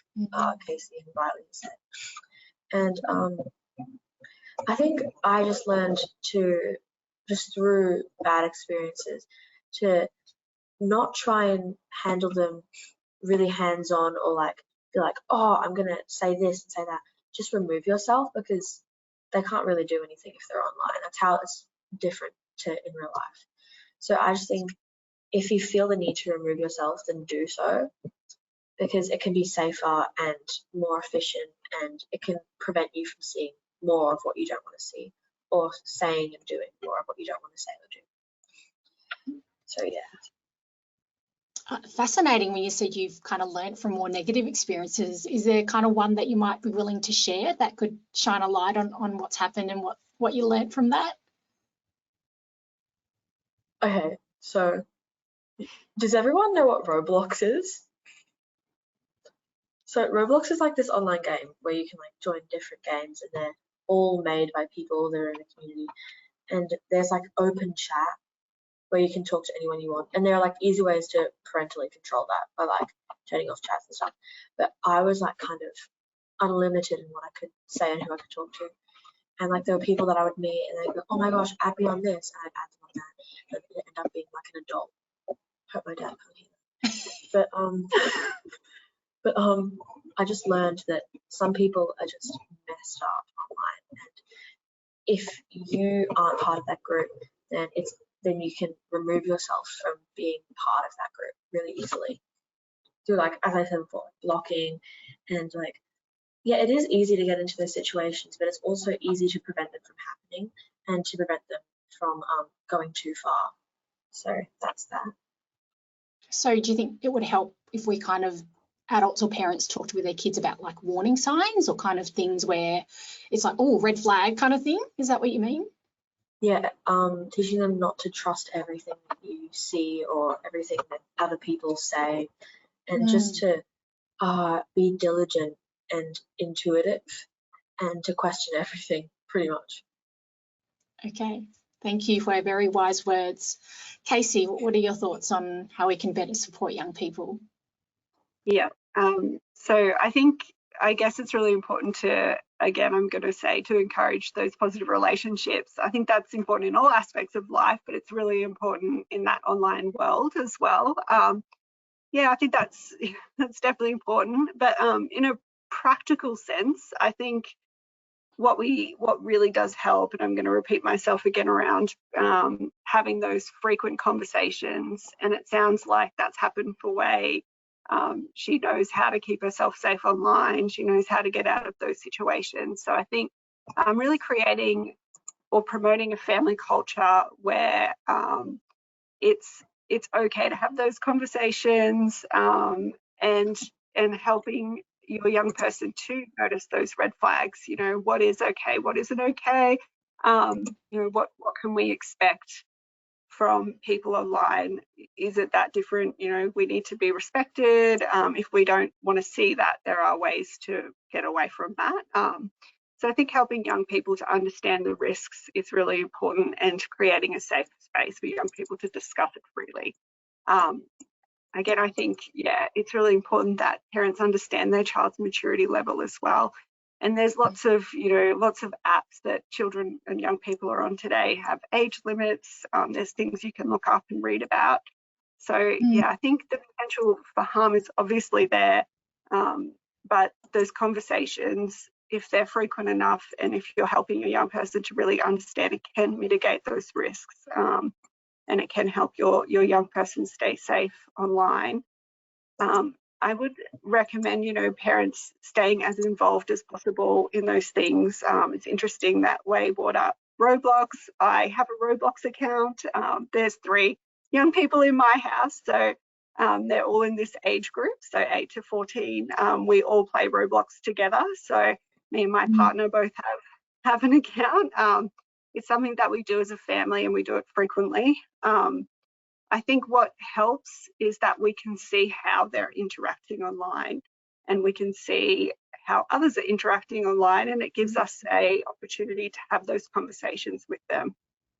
Casey and Riley said. And I think I just learned to, just through bad experiences, to not try and handle them really hands-on, or like be like, oh, I'm gonna say this and say that. Just remove yourself, because they can't really do anything if they're online. That's how it's different to in real life. So I just think if you feel the need to remove yourself, then do so, because it can be safer and more efficient, and it can prevent you from seeing more of what you don't want to see, or saying and doing more of what you don't want to say or do. So yeah. Fascinating when you said you've kind of learned from more negative experiences. Is there kind of one that you might be willing to share that could shine a light on what's happened and what you learned from that? Okay, so does everyone know what Roblox is? So Roblox is like this online game where you can like join different games, and they're all made by people that are in the community. And there's like open chat where you can talk to anyone you want. And there are like easy ways to parentally control that by like turning off chats and stuff. But I was like kind of unlimited in what I could say and who I could talk to. And like there were people that I would meet and they'd go, oh my gosh, add me on this, and I'd add them on that. But it ended up being like an adult. Hope my dad can't hear that. But I just learned that some people are just messed up online, and if you aren't part of that group, then you can remove yourself from being part of that group really easily through, like, as I said before, blocking, and like, yeah, it is easy to get into those situations, but it's also easy to prevent them from happening and to prevent them from going too far. So that's that. So do you think it would help if we kind of adults or parents talked with their kids about like warning signs, or kind of things where it's like, oh, red flag kind of thing? Is that what you mean? Yeah, teaching them not to trust everything that you see or everything that other people say, and just to be diligent and intuitive, and to question everything, pretty much. Okay, thank you for very wise words. Casey, what are your thoughts on how we can better support young people? Yeah, so I guess it's really important to, again, I'm going to say, to encourage those positive relationships. I think that's important in all aspects of life, but it's really important in that online world as well. Yeah, I think that's definitely important. But in a practical sense, I think what really does help, and I'm going to repeat myself again around having those frequent conversations, and it sounds like that's happened for Wei. She knows how to keep herself safe online. She knows how to get out of those situations. So I think really creating or promoting a family culture where it's okay to have those conversations, and helping your young person to notice those red flags. You know, what is okay, what isn't okay. You know, what can we expect from people online? Is it that different? You know, we need to be respected. If we don't want to see that, there are ways to get away from that. So I think helping young people to understand the risks is really important, and creating a safe space for young people to discuss it freely. Again, I think, yeah, it's really important that parents understand their child's maturity level as well. And there's lots of, lots of apps that children and young people are on today have age limits. There's things you can look up and read about. So yeah, I think the potential for harm is obviously there, but those conversations, if they're frequent enough and if you're helping a young person to really understand, it can mitigate those risks, and it can help your young person stay safe online. I would recommend, parents staying as involved as possible in those things. It's interesting that Way brought up Roblox. I have a Roblox account. There's 3 young people in my house, so they're all in this age group, so 8 to 14. We all play Roblox together, so me and my partner both have an account. It's something that we do as a family, and we do it frequently. I think what helps is that we can see how they're interacting online, and we can see how others are interacting online, and it gives us an opportunity to have those conversations with them.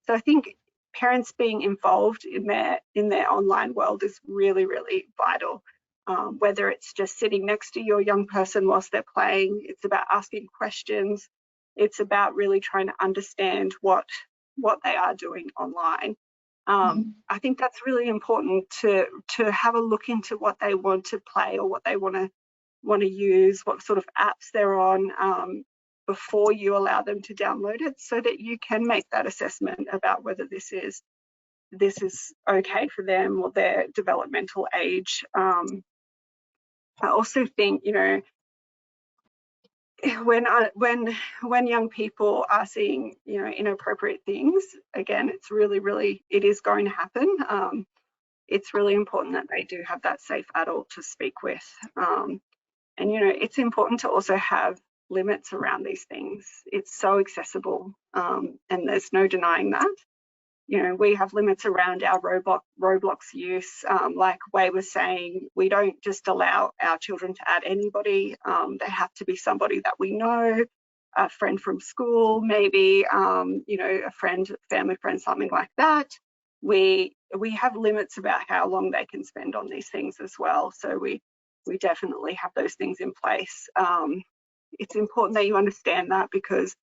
So I think parents being involved in their online world is really, really vital. Whether it's just sitting next to your young person whilst they're playing, it's about asking questions, it's about really trying to understand what they are doing online. I think that's really important to have a look into what they want to play or what they want to use, what sort of apps they're on, before you allow them to download it, so that you can make that assessment about whether this is okay for them or their developmental age. I also think, when young people are seeing, inappropriate things, again, it's really, it is going to happen. It's really important that they do have that safe adult to speak with. And, it's important to also have limits around these things. It's so accessible, and there's no denying that. We have limits around our Roblox use. Like Wei was saying, we don't just allow our children to add anybody. They have to be somebody that we know, a friend from school, maybe, a friend, family friend, something like that. We have limits about how long they can spend on these things as well. So we definitely have those things in place. It's important that you understand that, because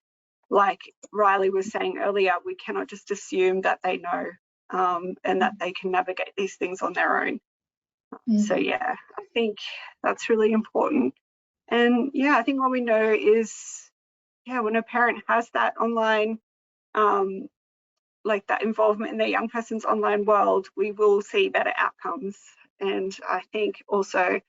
like Riley was saying earlier, we cannot just assume that they know, and that they can navigate these things on their own. So yeah, I think that's really important. And yeah, I think what we know is, when a parent has that online, like that involvement in their young person's online world, we will see better outcomes. And I think also,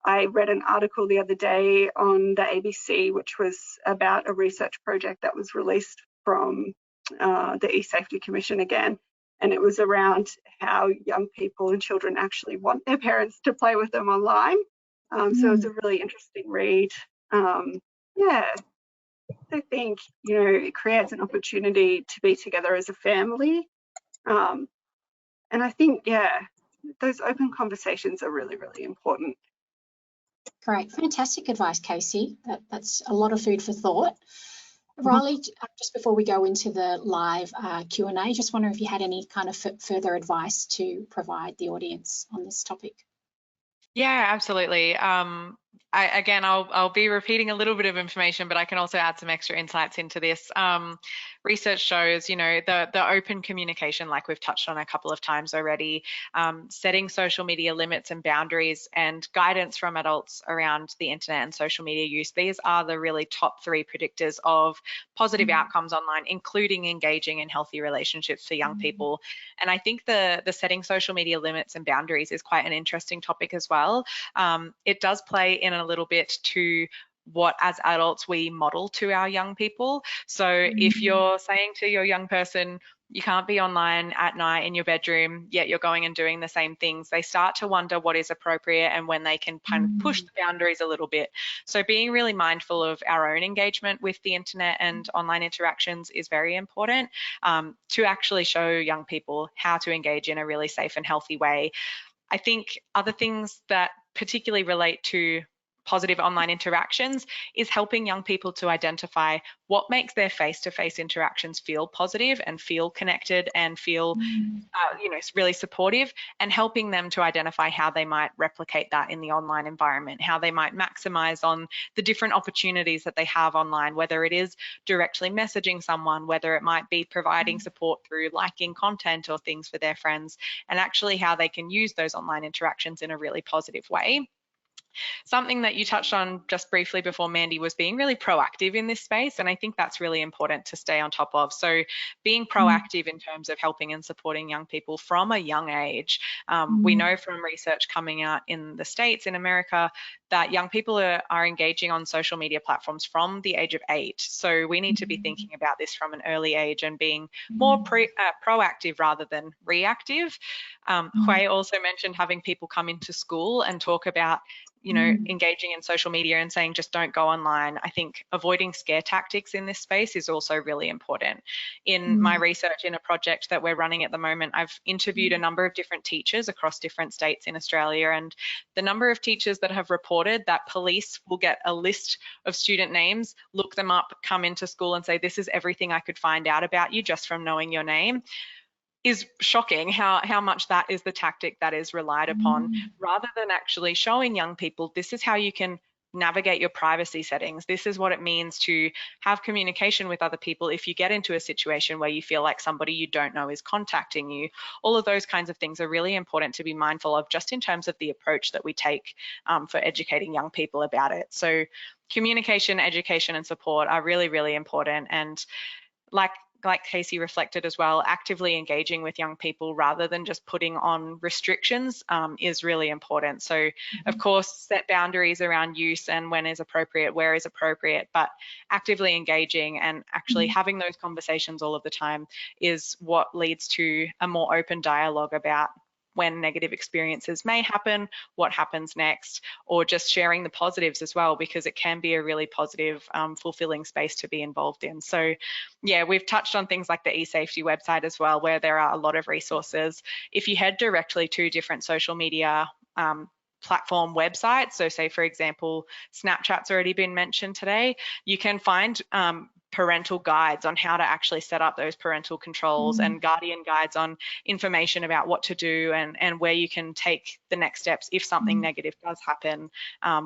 I read an article the other day on the ABC, which was about a research project that was released from the E-Safety Commission again, and it was around how young people and children actually want their parents to play with them online. So it's a really interesting read. Yeah, I think, it creates an opportunity to be together as a family. And I think, those open conversations are really, really important. Great, fantastic advice, Casey. That's a lot of food for thought. Riley, just before we go into the live Q&A, just wonder if you had any kind of further advice to provide the audience on this topic. Yeah, absolutely. I'll be repeating a little bit of information, but I can also add some extra insights into this. Research shows, the open communication, like we've touched on a couple of times already, setting social media limits and boundaries, and guidance from adults around the internet and social media use. These are the really top 3 predictors of positive outcomes online, including engaging in healthy relationships for young people. And I think the setting social media limits and boundaries is quite an interesting topic as well. It does play in a little bit to what as adults we model to our young people. So if you're saying to your young person, you can't be online at night in your bedroom, yet you're going and doing the same things, they start to wonder what is appropriate and when they can kind of push the boundaries a little bit. So being really mindful of our own engagement with the internet and online interactions is very important, to actually show young people how to engage in a really safe and healthy way. I think other things that particularly relate to positive online interactions is helping young people to identify what makes their face-to-face interactions feel positive and feel connected and feel really supportive, and helping them to identify how they might replicate that in the online environment, how they might maximize on the different opportunities that they have online, whether it is directly messaging someone, whether it might be providing support through liking content or things for their friends, and actually how they can use those online interactions in a really positive way. Something that you touched on just briefly before, Mandy, was being really proactive in this space. And I think that's really important to stay on top of. So being proactive in terms of helping and supporting young people from a young age. We know from research coming out in the States, in America, that young people are engaging on social media platforms from the age of 8. So we need to be thinking about this from an early age and being more proactive rather than reactive. Hui also mentioned having people come into school and talk about engaging in social media and saying just don't go online. I think avoiding scare tactics in this space is also really important. In my research in a project that we're running at the moment, I've interviewed a number of different teachers across different states in Australia, and the number of teachers that have reported that police will get a list of student names, look them up, come into school and say, this is everything I could find out about you just from knowing your name, is shocking how much that is the tactic that is relied upon, rather than actually showing young people this is how you can navigate your privacy settings. This is what it means to have communication with other people if you get into a situation where you feel like somebody you don't know is contacting you. All of those kinds of things are really important to be mindful of, just in terms of the approach that we take for educating young people about it. So communication, education and support are really, really important. And like Casey reflected as well, actively engaging with young people rather than just putting on restrictions is really important. So of course, set boundaries around use and when is appropriate, where is appropriate, but actively engaging and actually having those conversations all of the time is what leads to a more open dialogue about when negative experiences may happen, what happens next, or just sharing the positives as well, because it can be a really positive, fulfilling space to be involved in. So yeah, we've touched on things like the eSafety website as well, where there are a lot of resources. If you head directly to different social media platform websites, so say for example, Snapchat's already been mentioned today, you can find parental guides on how to actually set up those parental controls and guardian guides on information about what to do and where you can take the next steps if something negative does happen,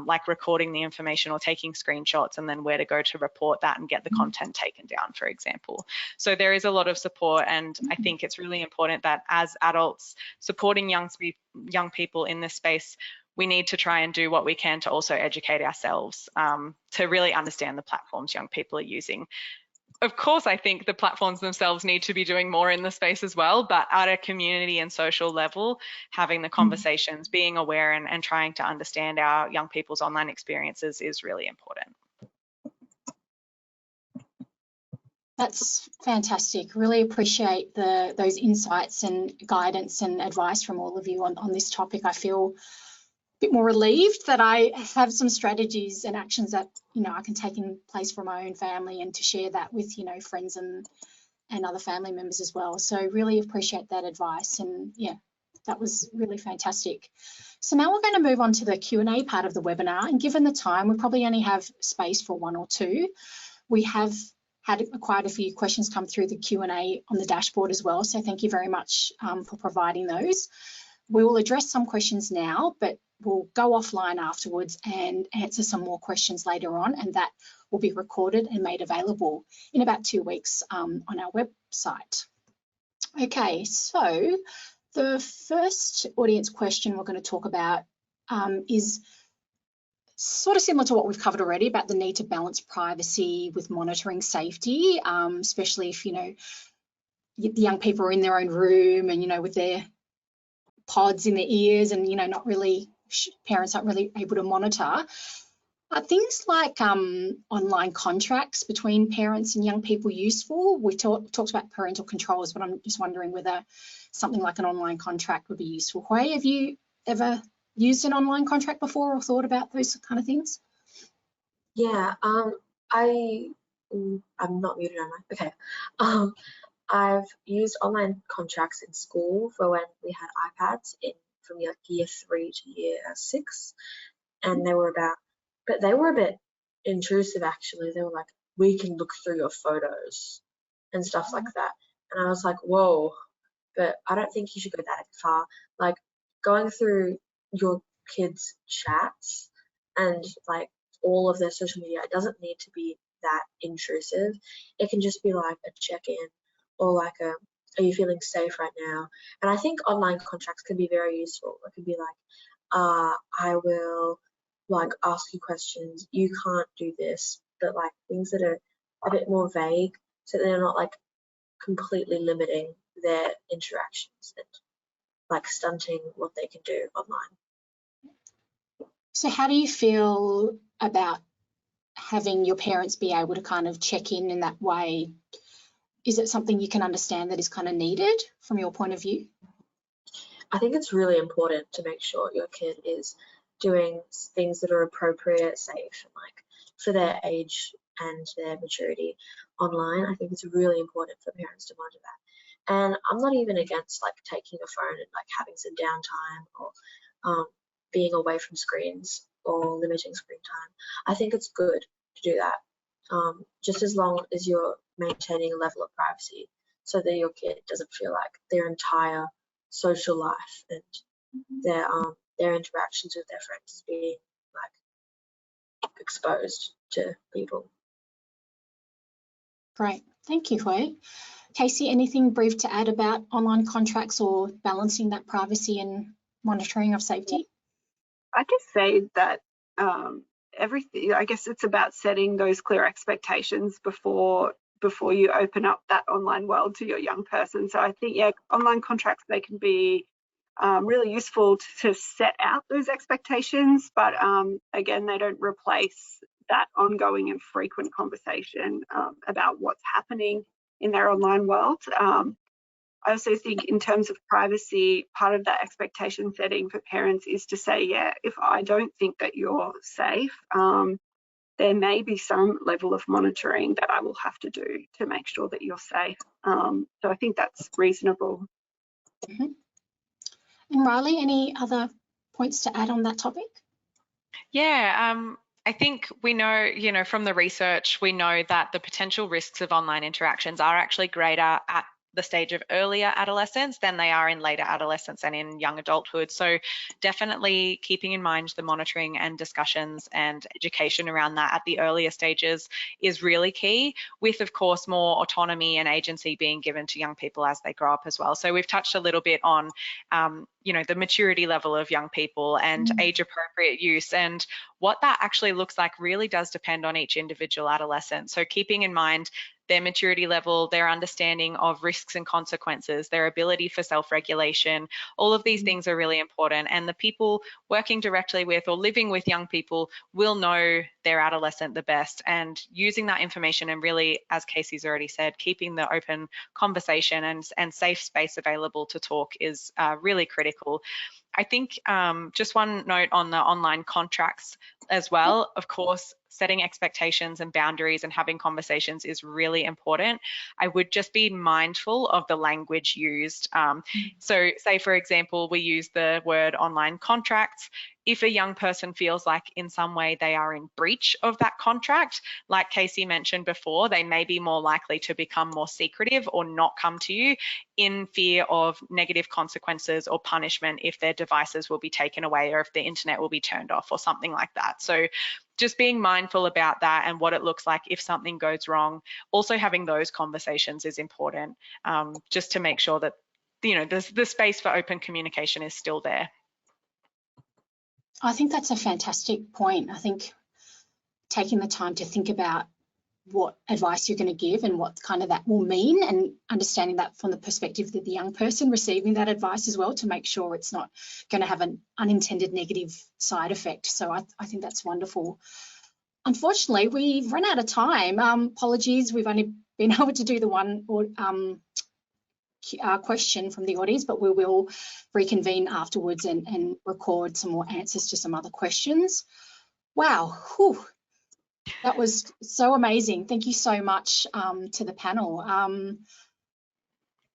like recording the information or taking screenshots, and then where to go to report that and get the content taken down, for example. So there is a lot of support, and I think it's really important that as adults supporting young people in this space, we need to try and do what we can to also educate ourselves to really understand the platforms young people are using. Of course, I think the platforms themselves need to be doing more in the space as well, but at a community and social level, having the conversations, being aware and trying to understand our young people's online experiences is really important. That's fantastic. Really appreciate those insights and guidance and advice from all of you on this topic. I feel bit more relieved that I have some strategies and actions that I can take in place for my own family, and to share that with friends and other family members as well. So really appreciate that advice, and yeah, that was really fantastic. So now we're going to move on to the Q&A part of the webinar, and given the time, we probably only have space for one or two. We have had quite a few questions come through the Q&A on the dashboard as well, so thank you very much for providing those. We will address some questions now, but we'll go offline afterwards and answer some more questions later on, and that will be recorded and made available in about 2 weeks on our website. Okay, so the first audience question we're going to talk about is sort of similar to what we've covered already about the need to balance privacy with monitoring safety, especially if the young people are in their own room and with their pods in their ears and not really, parents aren't really able to monitor. Are things like online contracts between parents and young people useful? We talked about parental controls, but I'm just wondering whether something like an online contract would be useful. Hui, have you ever used an online contract before or thought about those kind of things? Yeah, I'm not muted, am I? Okay. I've used online contracts in school for when we had iPads from year 3 to year 6, and they were about but they were a bit intrusive actually. They were like, we can look through your photos and stuff like that. And I was like, whoa, but I don't think you should go that far. Like going through your kids' chats and like all of their social media, it doesn't need to be that intrusive. It can just be like a check-in or like a, are you feeling safe right now? And I think online contracts can be very useful. It could be like, I will like ask you questions, you can't do this, but like things that are a bit more vague so they're not like completely limiting their interactions and like stunting what they can do online. So how do you feel about having your parents be able to kind of check in that way? Is it something you can understand that is kind of needed from your point of view? I think it's really important to make sure your kid is doing things that are appropriate, safe, and like for their age and their maturity online. I think it's really important for parents to monitor that. And I'm not even against like taking a phone and like having some downtime or being away from screens or limiting screen time. I think it's good to do that, just as long as you're maintaining a level of privacy so that your kid doesn't feel like their entire social life and their interactions with their friends is being like exposed to people. Great, thank you, Hui. Casey, anything brief to add about online contracts or balancing that privacy and monitoring of safety? I just say that everything, I guess it's about setting those clear expectations before you open up that online world to your young person. So I think, yeah, online contracts, they can be really useful to set out those expectations, but again, they don't replace that ongoing and frequent conversation about what's happening in their online world. I also think in terms of privacy, part of that expectation setting for parents is to say, yeah, if I don't think that you're safe, there may be some level of monitoring that I will have to do to make sure that you're safe. So I think that's reasonable. Mm-hmm. And Riley, any other points to add on that topic? Yeah, I think we know, from the research, we know that the potential risks of online interactions are actually greater at the stage of earlier adolescence than they are in later adolescence and in young adulthood. So definitely keeping in mind the monitoring and discussions and education around that at the earlier stages is really key, with, of course, more autonomy and agency being given to young people as they grow up as well. So we've touched a little bit on the maturity level of young people and age appropriate use, and what that actually looks like really does depend on each individual adolescent. So keeping in mind their maturity level, their understanding of risks and consequences, their ability for self-regulation, all of these things are really important. And the people working directly with or living with young people will know their adolescent the best, and using that information and really, as Casey's already said, keeping the open conversation and safe space available to talk is really critical. I think just one note on the online contracts as well. Of course, setting expectations and boundaries and having conversations is really important. I would just be mindful of the language used. So say, for example, we use the word online contracts. If a young person feels like in some way they are in breach of that contract, like Casey mentioned before, they may be more likely to become more secretive or not come to you in fear of negative consequences or punishment if their devices will be taken away or if the internet will be turned off or something like that. So just being mindful about that and what it looks like if something goes wrong. Also having those conversations is important, just to make sure that the space for open communication is still there. I think that's a fantastic point. I think taking the time to think about what advice you're going to give and what kind of that will mean, and understanding that from the perspective of the young person receiving that advice as well, to make sure it's not going to have an unintended negative side effect. So I think that's wonderful. Unfortunately, we've run out of time. Apologies, we've only been able to do the one question from the audience, but we will reconvene afterwards and record some more answers to some other questions. Wow, whew. That was so amazing. Thank you so much to the panel.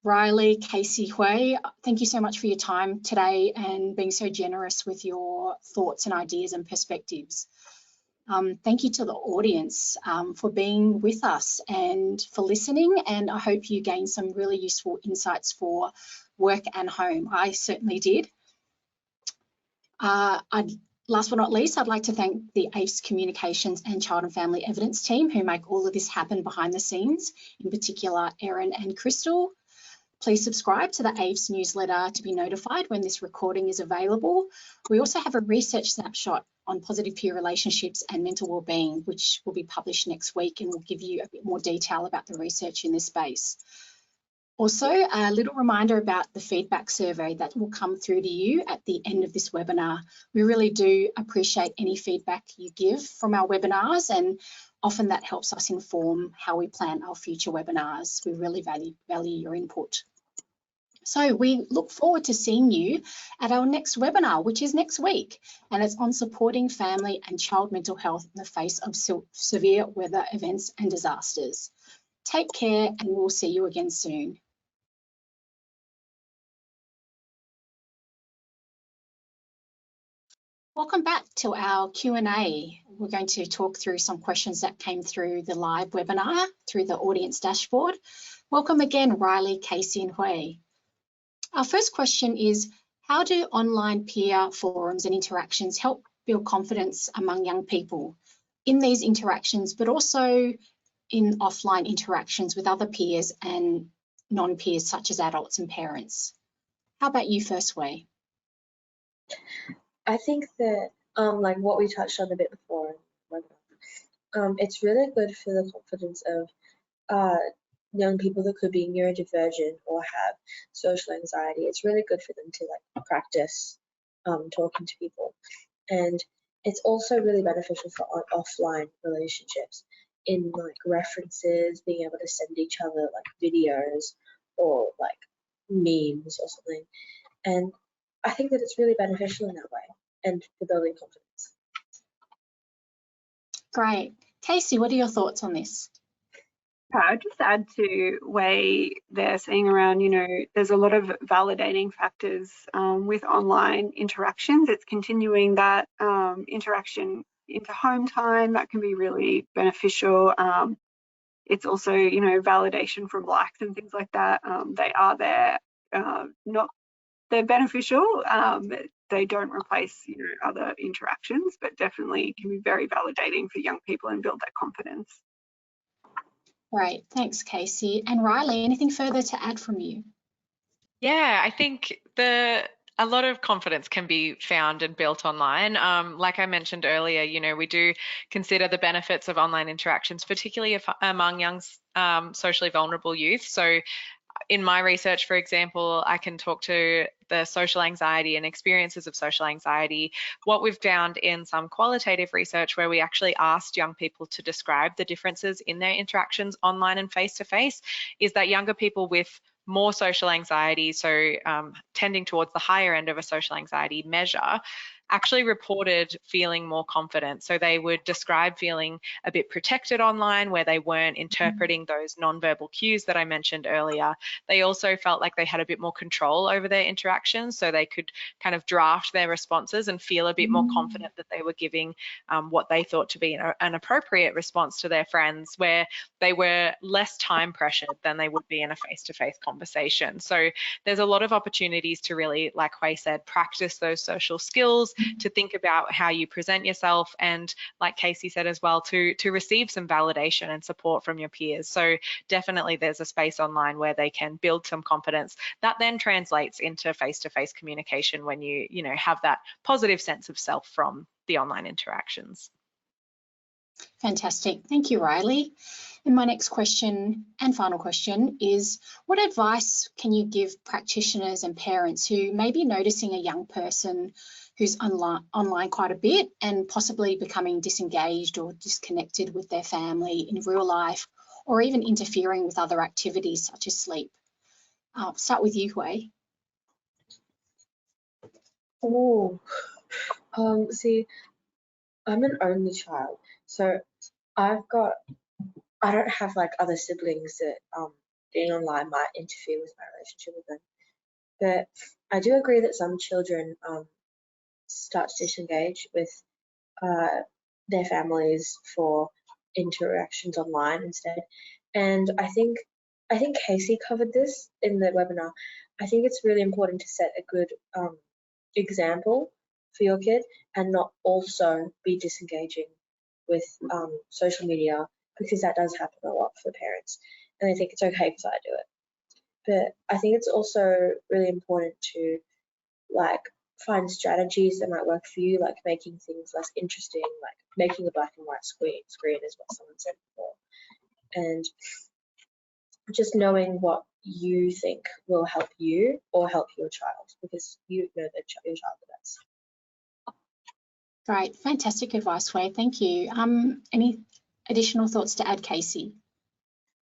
Riley, Casey, Hui, thank you so much for your time today and being so generous with your thoughts and ideas and perspectives. Thank you to the audience for being with us and for listening, and I hope you gained some really useful insights for work and home. I certainly did. Last but not least, I'd like to thank the AIFS Communications and Child and Family Evidence team who make all of this happen behind the scenes, in particular Erin and Crystal. Please subscribe to the AIFS newsletter to be notified when this recording is available. We also have a research snapshot on positive peer relationships and mental wellbeing, which will be published next week and will give you a bit more detail about the research in this space. Also, a little reminder about the feedback survey that will come through to you at the end of this webinar. We really do appreciate any feedback you give from our webinars, and often that helps us inform how we plan our future webinars. We really value your input. So we look forward to seeing you at our next webinar, which is next week, and it's on supporting family and child mental health in the face of severe weather events and disasters. Take care, and we'll see you again soon. Welcome back to our Q&A. We're going to talk through some questions that came through the live webinar through the audience dashboard. Welcome again, Riley, Casey and Hui. Our first question is, how do online peer forums and interactions help build confidence among young people in these interactions, but also in offline interactions with other peers and non-peers such as adults and parents? How about you first, Hui? I think that, like what we touched on a bit before, it's really good for the confidence of young people that could be neurodivergent or have social anxiety. It's really good for them to like practice talking to people, and it's also really beneficial for offline relationships in like references, being able to send each other like videos or like memes or something. And I think that it's really beneficial in that way and for building confidence. Great. Casey, what are your thoughts on this? I'd just add to Wei there saying around, you know, there's a lot of validating factors with online interactions. It's continuing that interaction into home time. That can be really beneficial. It's also, you know, validation from likes and things like that. They are there, they're beneficial. They don't replace, you know, other interactions, but definitely can be very validating for young people and build that confidence. Great, thanks, Casey. And Riley, anything further to add from you? Yeah, I think a lot of confidence can be found and built online. Like I mentioned earlier, you know, we do consider the benefits of online interactions, particularly among young socially vulnerable youth. So in my research, for example, I can talk to the social anxiety and experiences of social anxiety. What we've found in some qualitative research where we actually asked young people to describe the differences in their interactions online and face-to-face is that younger people with more social anxiety, so tending towards the higher end of a social anxiety measure, actually reported feeling more confident. So they would describe feeling a bit protected online where they weren't interpreting those nonverbal cues that I mentioned earlier. They also felt like they had a bit more control over their interactions, so they could kind of draft their responses and feel a bit more confident that they were giving what they thought to be an appropriate response to their friends, where they were less time pressured than they would be in a face-to-face conversation. So there's a lot of opportunities to really, like Hui said, practice those social skills, to think about how you present yourself, and like Casey said as well, to receive some validation and support from your peers. So definitely there's a space online where they can build some confidence that then translates into face-to-face communication when you know, have that positive sense of self from the online interactions. Fantastic. Thank you, Riley. And my next question and final question is, what advice can you give practitioners and parents who may be noticing a young person who's online quite a bit and possibly becoming disengaged or disconnected with their family in real life, or even interfering with other activities such as sleep? I'll start with you, Hui. Oh, see, I'm an only child, so I don't have like other siblings that being online might interfere with my relationship with them. But I do agree that some children start to disengage with their families for interactions online instead. And I think Casey covered this in the webinar. I think it's really important to set a good example for your kid and not also be disengaging with social media, because that does happen a lot for parents, and I think it's okay because I do it. But I think it's also really important to like find strategies that might work for you, like making things less interesting, like making a black and white screen is what someone said before, and just knowing what you think will help you or help your child, because you know your child the best. Great, fantastic advice, Wei. Thank you. Any additional thoughts to add, Casey?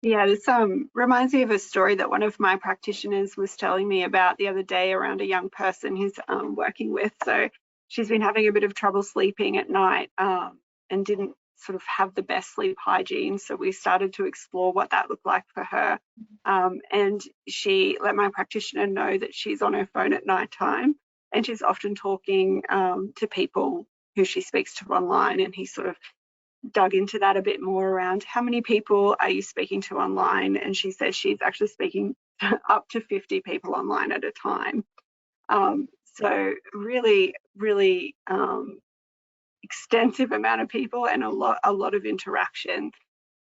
Yeah, this reminds me of a story that one of my practitioners was telling me about the other day around a young person he's working with. So she's been having a bit of trouble sleeping at night and didn't sort of have the best sleep hygiene. So we started to explore what that looked like for her. And she let my practitioner know that she's on her phone at night time, and she's often talking to people who she speaks to online, and he sort of dug into that a bit more around how many people are you speaking to online, and she says she's actually speaking up to 50 people online at a time. So really extensive amount of people and a lot of interaction,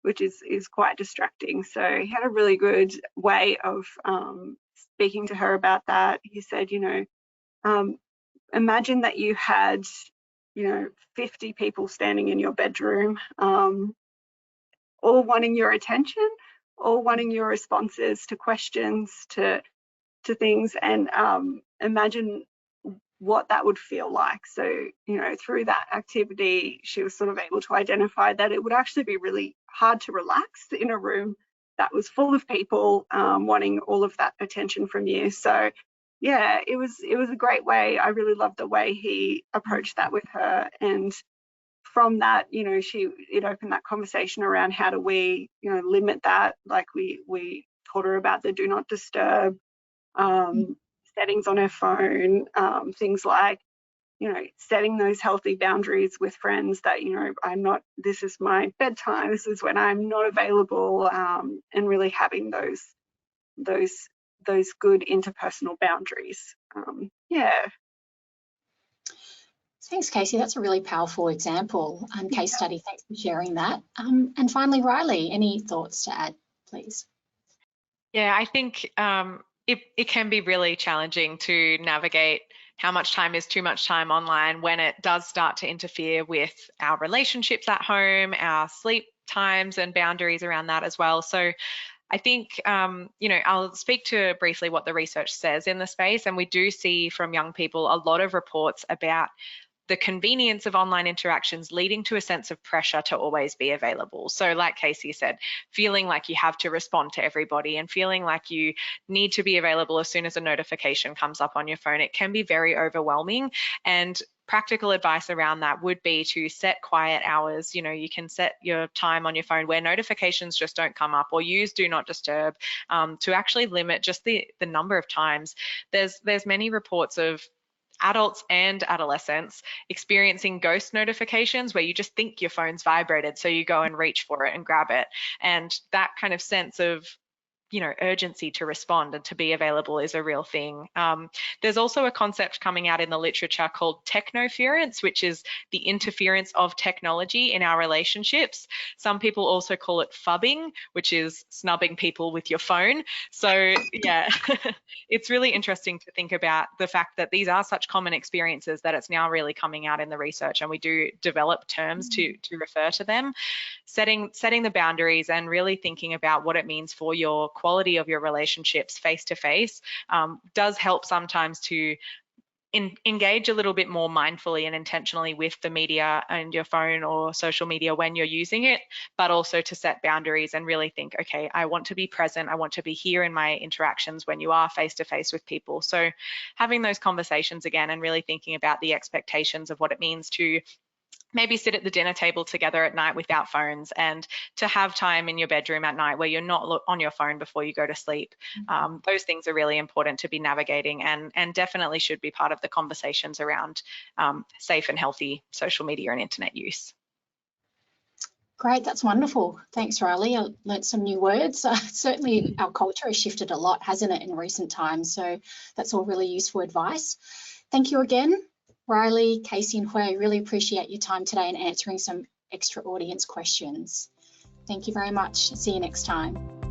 which is quite distracting. So he had a really good way of speaking to her about that. He said, imagine that you had 50 people standing in your bedroom, all wanting your attention, all wanting your responses to questions, to things, and imagine what that would feel like. So, through that activity, she was sort of able to identify that it would actually be really hard to relax in a room that was full of people wanting all of that attention from you. So yeah, it was a great way. I really loved the way he approached that with her, and from that, it opened that conversation around how do we, limit that. Like we taught her about the do not disturb settings on her phone, things like, setting those healthy boundaries with friends that, this is my bedtime, this is when I'm not available, and really having those good interpersonal boundaries. Yeah. Thanks, Casey. That's a really powerful example and case study. Thanks for sharing that. And finally, Riley, any thoughts to add, please? Yeah, I think it can be really challenging to navigate how much time is too much time online when it does start to interfere with our relationships at home, our sleep times and boundaries around that as well. So I think, I'll speak to briefly what the research says in the space, and we do see from young people a lot of reports about the convenience of online interactions leading to a sense of pressure to always be available. So like Casey said, feeling like you have to respond to everybody and feeling like you need to be available as soon as a notification comes up on your phone, it can be very overwhelming. And practical advice around that would be to set quiet hours. You can set your time on your phone where notifications just don't come up, or use do not disturb, to actually limit just the number of times. There's many reports of adults and adolescents experiencing ghost notifications where you just think your phone's vibrated, so you go and reach for it and grab it. And that kind of sense of urgency to respond and to be available is a real thing. There's also a concept coming out in the literature called technoference, which is the interference of technology in our relationships. Some people also call it phubbing, which is snubbing people with your phone. So yeah, it's really interesting to think about the fact that these are such common experiences that it's now really coming out in the research, and we do develop terms to refer to them. Setting the boundaries and really thinking about what it means for your quality of your relationships face to face does help sometimes to engage a little bit more mindfully and intentionally with the media and your phone or social media when you're using it, but also to set boundaries and really think, okay, I want to be present, I want to be here in my interactions when you are face to face with people. So having those conversations again and really thinking about the expectations of what it means to maybe sit at the dinner table together at night without phones, and to have time in your bedroom at night where you're not on your phone before you go to sleep. Those things are really important to be navigating, and definitely should be part of the conversations around safe and healthy social media and internet use. Great, that's wonderful. Thanks, Riley. I learnt some new words. Certainly our culture has shifted a lot, hasn't it, in recent times? So that's all really useful advice. Thank you again, Riley, Casey and Hui. I really appreciate your time today and answering some extra audience questions. Thank you very much. See you next time.